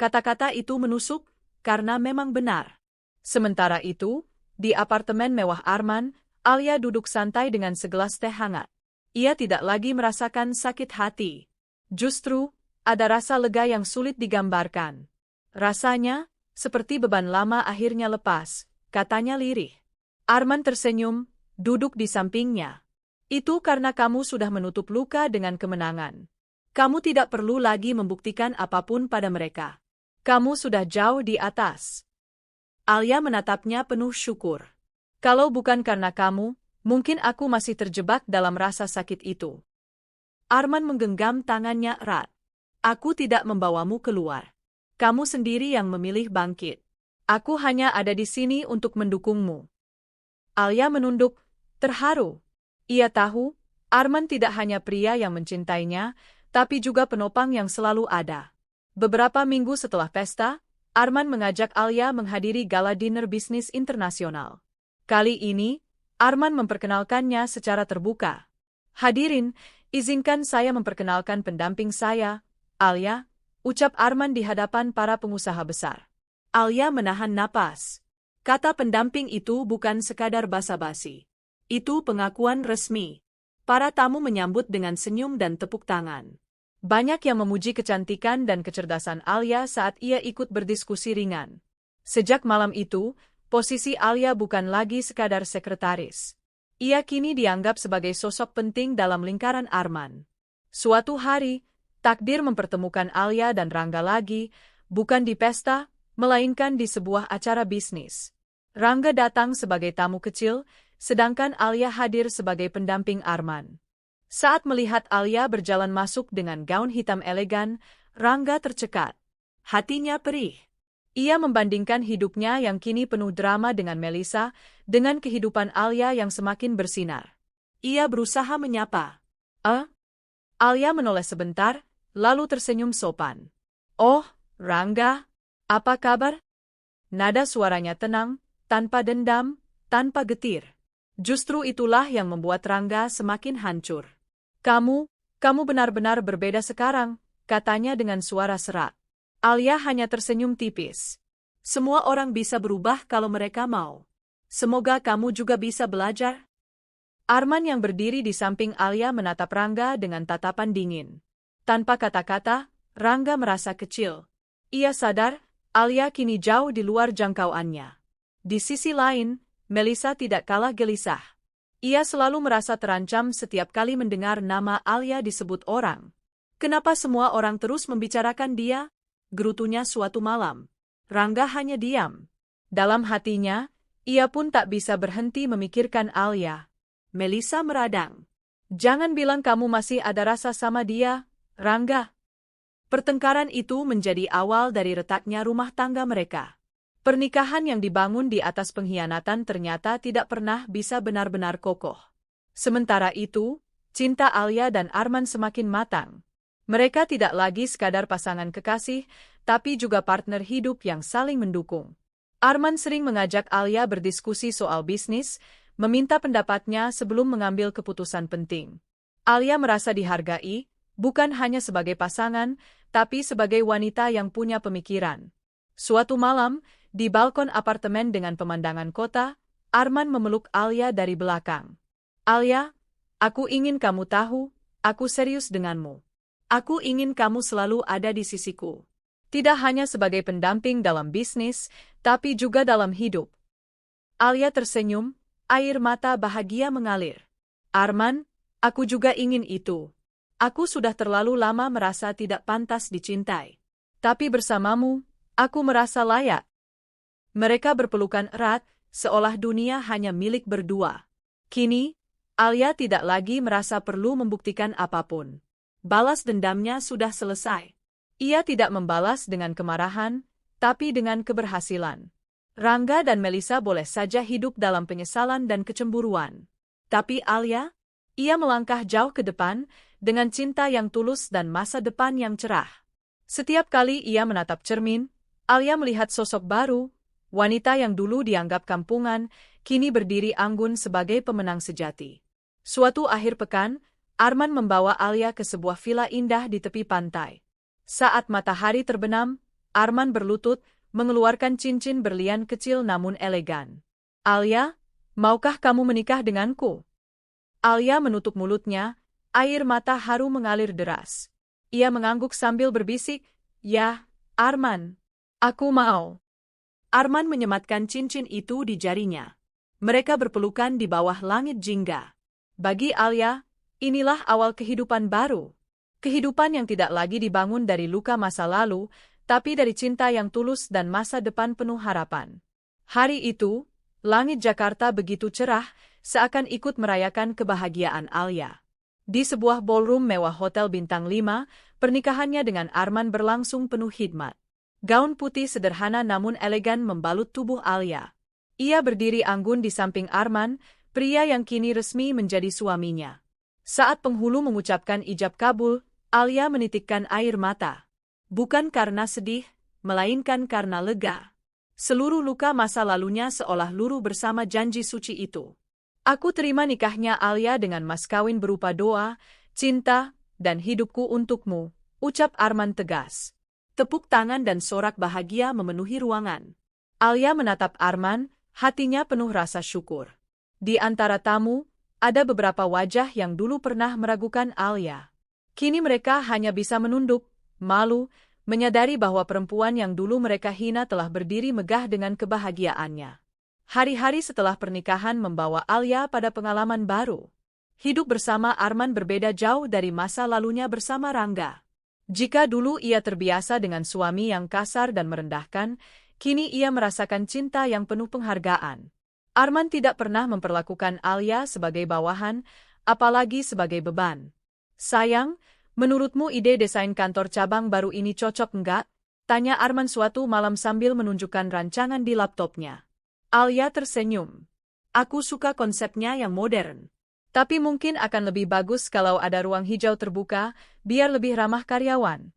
Kata-kata itu menusuk, karena memang benar. Sementara itu, di apartemen mewah Arman, Alia duduk santai dengan segelas teh hangat. Ia tidak lagi merasakan sakit hati. Justru, ada rasa lega yang sulit digambarkan. Rasanya, seperti beban lama akhirnya lepas, katanya lirih. Arman tersenyum, duduk di sampingnya. "Itu karena kamu sudah menutup luka dengan kemenangan. Kamu tidak perlu lagi membuktikan apapun pada mereka. Kamu sudah jauh di atas." Alia menatapnya penuh syukur. "Kalau bukan karena kamu, mungkin aku masih terjebak dalam rasa sakit itu." Arman menggenggam tangannya erat. "Aku tidak membawamu keluar. Kamu sendiri yang memilih bangkit. Aku hanya ada di sini untuk mendukungmu." Alia menunduk, terharu. Ia tahu, Arman tidak hanya pria yang mencintainya, tapi juga penopang yang selalu ada. Beberapa minggu setelah pesta, Arman mengajak Alia menghadiri gala dinner bisnis internasional. Kali ini, Arman memperkenalkannya secara terbuka. "Hadirin, izinkan saya memperkenalkan pendamping saya, Alia," ucap Arman di hadapan para pengusaha besar. Alia menahan napas. Kata pendamping itu bukan sekadar basa-basi. Itu pengakuan resmi. Para tamu menyambut dengan senyum dan tepuk tangan. Banyak yang memuji kecantikan dan kecerdasan Alia saat ia ikut berdiskusi ringan. Sejak malam itu, posisi Alia bukan lagi sekadar sekretaris. Ia kini dianggap sebagai sosok penting dalam lingkaran Arman. Suatu hari, takdir mempertemukan Alia dan Rangga lagi, bukan di pesta, melainkan di sebuah acara bisnis. Rangga datang sebagai tamu kecil, sedangkan Alia hadir sebagai pendamping Arman. Saat melihat Alia berjalan masuk dengan gaun hitam elegan, Rangga tercekat. Hatinya perih. Ia membandingkan hidupnya yang kini penuh drama dengan Melisa, dengan kehidupan Alia yang semakin bersinar. Ia berusaha menyapa. Alia menoleh sebentar, lalu tersenyum sopan. "Oh, Rangga, apa kabar?" Nada suaranya tenang, tanpa dendam, tanpa getir. Justru itulah yang membuat Rangga semakin hancur. Kamu benar-benar berbeda sekarang," katanya dengan suara serak. Alia hanya tersenyum tipis. Semua orang bisa berubah kalau mereka mau. Semoga kamu juga bisa belajar. Arman yang berdiri di samping Alia menatap Rangga dengan tatapan dingin. Tanpa kata-kata, Rangga merasa kecil. Ia sadar, Alia kini jauh di luar jangkauannya. Di sisi lain, Melissa tidak kalah gelisah. Ia selalu merasa terancam setiap kali mendengar nama Alia disebut orang. Kenapa semua orang terus membicarakan dia? Gerutunya suatu malam. Rangga hanya diam. Dalam hatinya, ia pun tak bisa berhenti memikirkan Alia. Melissa meradang. Jangan bilang kamu masih ada rasa sama dia, Rangga. Pertengkaran itu menjadi awal dari retaknya rumah tangga mereka. Pernikahan yang dibangun di atas pengkhianatan ternyata tidak pernah bisa benar-benar kokoh. Sementara itu, cinta Alia dan Arman semakin matang. Mereka tidak lagi sekadar pasangan kekasih, tapi juga partner hidup yang saling mendukung. Arman sering mengajak Alia berdiskusi soal bisnis, meminta pendapatnya sebelum mengambil keputusan penting. Alia merasa dihargai, bukan hanya sebagai pasangan, tapi sebagai wanita yang punya pemikiran. Suatu malam, di balkon apartemen dengan pemandangan kota, Arman memeluk Alia dari belakang. Alia, aku ingin kamu tahu, aku serius denganmu. Aku ingin kamu selalu ada di sisiku. Tidak hanya sebagai pendamping dalam bisnis, tapi juga dalam hidup. Alia tersenyum, air mata bahagia mengalir. Arman, aku juga ingin itu. Aku sudah terlalu lama merasa tidak pantas dicintai. Tapi bersamamu, aku merasa layak. Mereka berpelukan erat, seolah dunia hanya milik berdua. Kini, Alia tidak lagi merasa perlu membuktikan apapun. Balas dendamnya sudah selesai. Ia tidak membalas dengan kemarahan, tapi dengan keberhasilan. Rangga dan Melissa boleh saja hidup dalam penyesalan dan kecemburuan. Tapi Alia, ia melangkah jauh ke depan, dengan cinta yang tulus dan masa depan yang cerah. Setiap kali ia menatap cermin, Alia melihat sosok baru, wanita yang dulu dianggap kampungan, kini berdiri anggun sebagai pemenang sejati. Suatu akhir pekan, Arman membawa Alia ke sebuah villa indah di tepi pantai. Saat matahari terbenam, Arman berlutut, mengeluarkan cincin berlian kecil namun elegan. Alia, maukah kamu menikah denganku? Alia menutup mulutnya, air mata haru mengalir deras. Ia mengangguk sambil berbisik, "Ya, Arman, aku mau." Arman menyematkan cincin itu di jarinya. Mereka berpelukan di bawah langit jingga. Bagi Alia, inilah awal kehidupan baru. Kehidupan yang tidak lagi dibangun dari luka masa lalu, tapi dari cinta yang tulus dan masa depan penuh harapan. Hari itu, langit Jakarta begitu cerah, seakan ikut merayakan kebahagiaan Alia. Di sebuah ballroom mewah Hotel Bintang 5, pernikahannya dengan Arman berlangsung penuh hikmat. Gaun putih sederhana namun elegan membalut tubuh Alia. Ia berdiri anggun di samping Arman, pria yang kini resmi menjadi suaminya. Saat penghulu mengucapkan ijab kabul, Alia menitikkan air mata. Bukan karena sedih, melainkan karena lega. Seluruh luka masa lalunya seolah luruh bersama janji suci itu. Aku terima nikahnya Alia dengan mas kawin berupa doa, cinta, dan hidupku untukmu, ucap Arman tegas. Tepuk tangan dan sorak bahagia memenuhi ruangan. Alia menatap Arman, hatinya penuh rasa syukur. Di antara tamu, ada beberapa wajah yang dulu pernah meragukan Alia. Kini mereka hanya bisa menunduk, malu, menyadari bahwa perempuan yang dulu mereka hina telah berdiri megah dengan kebahagiaannya. Hari-hari setelah pernikahan membawa Alia pada pengalaman baru. Hidup bersama Arman berbeda jauh dari masa lalunya bersama Rangga. Jika dulu ia terbiasa dengan suami yang kasar dan merendahkan, kini ia merasakan cinta yang penuh penghargaan. Arman tidak pernah memperlakukan Alia sebagai bawahan, apalagi sebagai beban. "Sayang, menurutmu ide desain kantor cabang baru ini cocok enggak?" tanya Arman suatu malam sambil menunjukkan rancangan di laptopnya. Alia tersenyum. "Aku suka konsepnya yang modern. Tapi mungkin akan lebih bagus kalau ada ruang hijau terbuka, biar lebih ramah karyawan."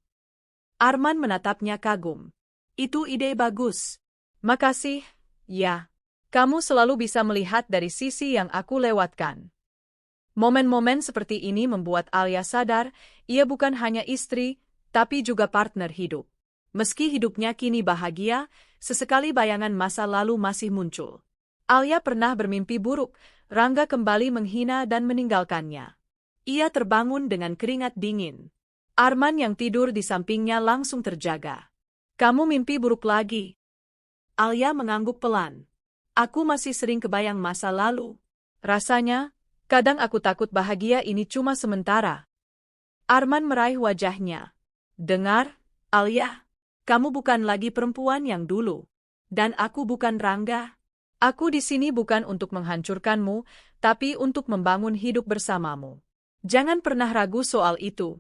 Arman menatapnya kagum. "Itu ide bagus. Makasih, ya. Kamu selalu bisa melihat dari sisi yang aku lewatkan." Momen-momen seperti ini membuat Alia sadar, ia bukan hanya istri, tapi juga partner hidup. Meski hidupnya kini bahagia, sesekali bayangan masa lalu masih muncul. Alia pernah bermimpi buruk, Rangga kembali menghina dan meninggalkannya. Ia terbangun dengan keringat dingin. Arman yang tidur di sampingnya langsung terjaga. "Kamu mimpi buruk lagi?" Alia mengangguk pelan. "Aku masih sering kebayang masa lalu. Rasanya, kadang aku takut bahagia ini cuma sementara." Arman meraih wajahnya. "Dengar, Alia. Kamu bukan lagi perempuan yang dulu. Dan aku bukan Rangga. Aku di sini bukan untuk menghancurkanmu, tapi untuk membangun hidup bersamamu. Jangan pernah ragu soal itu."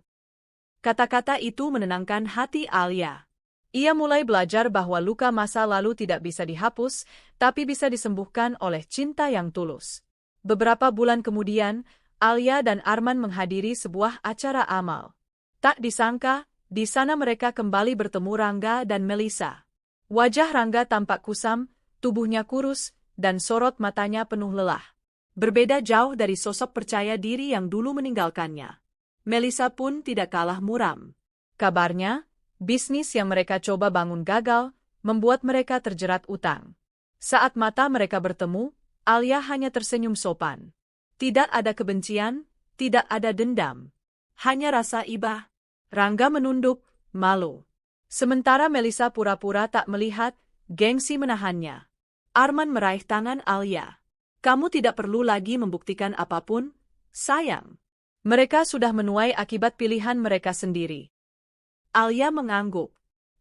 Kata-kata itu menenangkan hati Alia. Ia mulai belajar bahwa luka masa lalu tidak bisa dihapus, tapi bisa disembuhkan oleh cinta yang tulus. Beberapa bulan kemudian, Alia dan Arman menghadiri sebuah acara amal. Tak disangka, di sana mereka kembali bertemu Rangga dan Melisa. Wajah Rangga tampak kusam, tubuhnya kurus, dan sorot matanya penuh lelah. Berbeda jauh dari sosok percaya diri yang dulu meninggalkannya. Melisa pun tidak kalah muram. Kabarnya, bisnis yang mereka coba bangun gagal, membuat mereka terjerat utang. Saat mata mereka bertemu, Alia hanya tersenyum sopan. Tidak ada kebencian, tidak ada dendam. Hanya rasa iba. Rangga menunduk, malu. Sementara Melisa pura-pura tak melihat, gengsi menahannya. Arman meraih tangan Alia. "Kamu tidak perlu lagi membuktikan apapun, sayang. Mereka sudah menuai akibat pilihan mereka sendiri." Alia mengangguk.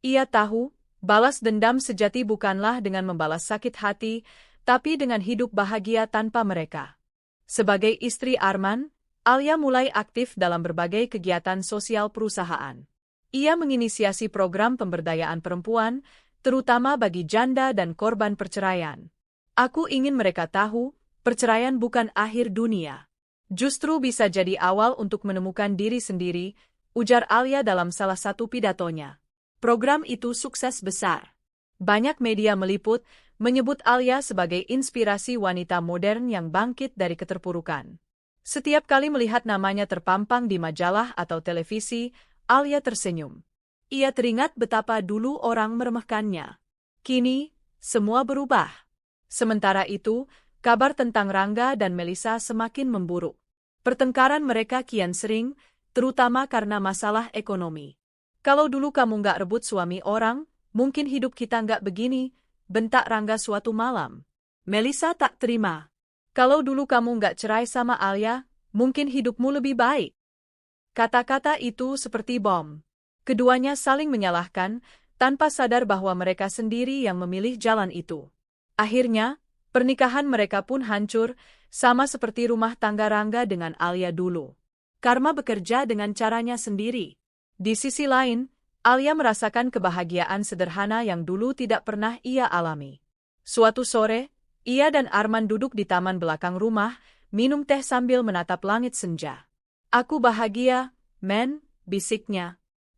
Ia tahu, balas dendam sejati bukanlah dengan membalas sakit hati, tapi dengan hidup bahagia tanpa mereka. Sebagai istri Arman, Alia mulai aktif dalam berbagai kegiatan sosial perusahaan. Ia menginisiasi program pemberdayaan perempuan, terutama bagi janda dan korban perceraian. "Aku ingin mereka tahu, perceraian bukan akhir dunia. Justru bisa jadi awal untuk menemukan diri sendiri," ujar Alia dalam salah satu pidatonya. Program itu sukses besar. Banyak media meliput, menyebut Alia sebagai inspirasi wanita modern yang bangkit dari keterpurukan. Setiap kali melihat namanya terpampang di majalah atau televisi, Alia tersenyum. Ia teringat betapa dulu orang meremehkannya. Kini, semua berubah. Sementara itu, kabar tentang Rangga dan Melisa semakin memburuk. Pertengkaran mereka kian sering, terutama karena masalah ekonomi. "Kalau dulu kamu nggak rebut suami orang, mungkin hidup kita nggak begini," bentak Rangga suatu malam. Melisa tak terima. "Kalau dulu kamu nggak cerai sama Alia, mungkin hidupmu lebih baik." Kata-kata itu seperti bom. Keduanya saling menyalahkan, tanpa sadar bahwa mereka sendiri yang memilih jalan itu. Akhirnya, pernikahan mereka pun hancur, sama seperti rumah tangga Rangga dengan Alia dulu. Karma bekerja dengan caranya sendiri. Di sisi lain, Alia merasakan kebahagiaan sederhana yang dulu tidak pernah ia alami. Suatu sore, ia dan Arman duduk di taman belakang rumah, minum teh sambil menatap langit senja. "Aku bahagia, men," bisiknya.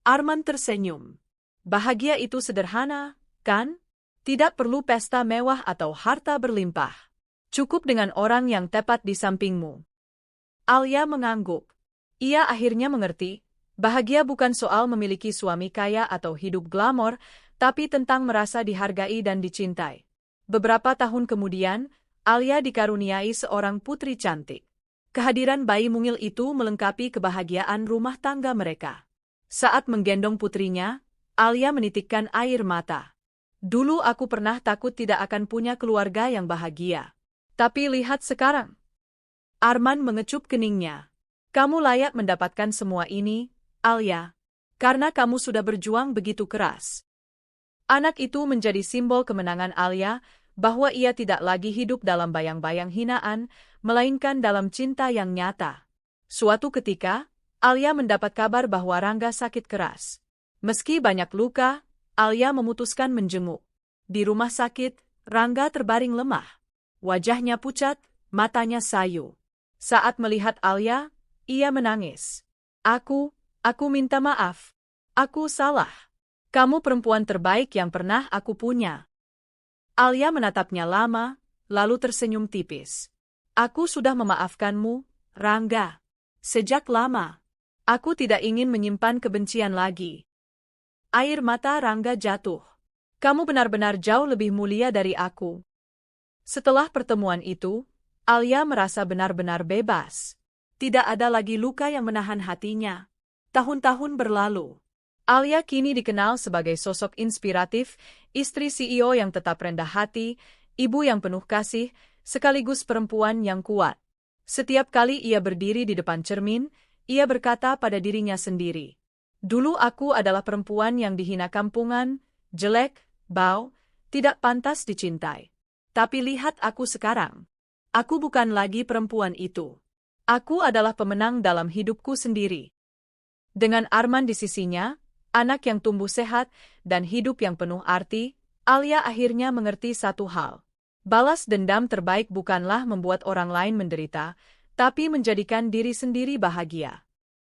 Arman tersenyum. "Bahagia itu sederhana, kan? Tidak perlu pesta mewah atau harta berlimpah. Cukup dengan orang yang tepat di sampingmu." Alia mengangguk. Ia akhirnya mengerti, bahagia bukan soal memiliki suami kaya atau hidup glamor, tapi tentang merasa dihargai dan dicintai. Beberapa tahun kemudian, Alia dikaruniai seorang putri cantik. Kehadiran bayi mungil itu melengkapi kebahagiaan rumah tangga mereka. Saat menggendong putrinya, Alia menitikkan air mata. "Dulu aku pernah takut tidak akan punya keluarga yang bahagia. Tapi lihat sekarang." Arman mengecup keningnya. "Kamu layak mendapatkan semua ini, Alia, karena kamu sudah berjuang begitu keras." Anak itu menjadi simbol kemenangan Alia, bahwa ia tidak lagi hidup dalam bayang-bayang hinaan, melainkan dalam cinta yang nyata. Suatu ketika, Alia mendapat kabar bahwa Rangga sakit keras. Meski banyak luka, Alia memutuskan menjenguk. Di rumah sakit, Rangga terbaring lemah. Wajahnya pucat, matanya sayu. Saat melihat Alia, ia menangis. Aku minta maaf. Aku salah. Kamu perempuan terbaik yang pernah aku punya." Alia menatapnya lama, lalu tersenyum tipis. "Aku sudah memaafkanmu, Rangga. Sejak lama. Aku tidak ingin menyimpan kebencian lagi." Air mata Rangga jatuh. Kamu benar-benar jauh lebih mulia dari aku. Setelah pertemuan itu, Alia merasa benar-benar bebas. Tidak ada lagi luka yang menahan hatinya. Tahun-tahun berlalu. Alia kini dikenal sebagai sosok inspiratif, istri CEO yang tetap rendah hati, ibu yang penuh kasih, sekaligus perempuan yang kuat. Setiap kali ia berdiri di depan cermin, ia berkata pada dirinya sendiri, "Dulu aku adalah perempuan yang dihina kampungan, jelek, bau, tidak pantas dicintai. Tapi lihat aku sekarang. Aku bukan lagi perempuan itu. Aku adalah pemenang dalam hidupku sendiri." Dengan Arman di sisinya, anak yang tumbuh sehat, dan hidup yang penuh arti, Alia akhirnya mengerti satu hal. Balas dendam terbaik bukanlah membuat orang lain menderita, tapi menjadikan diri sendiri bahagia.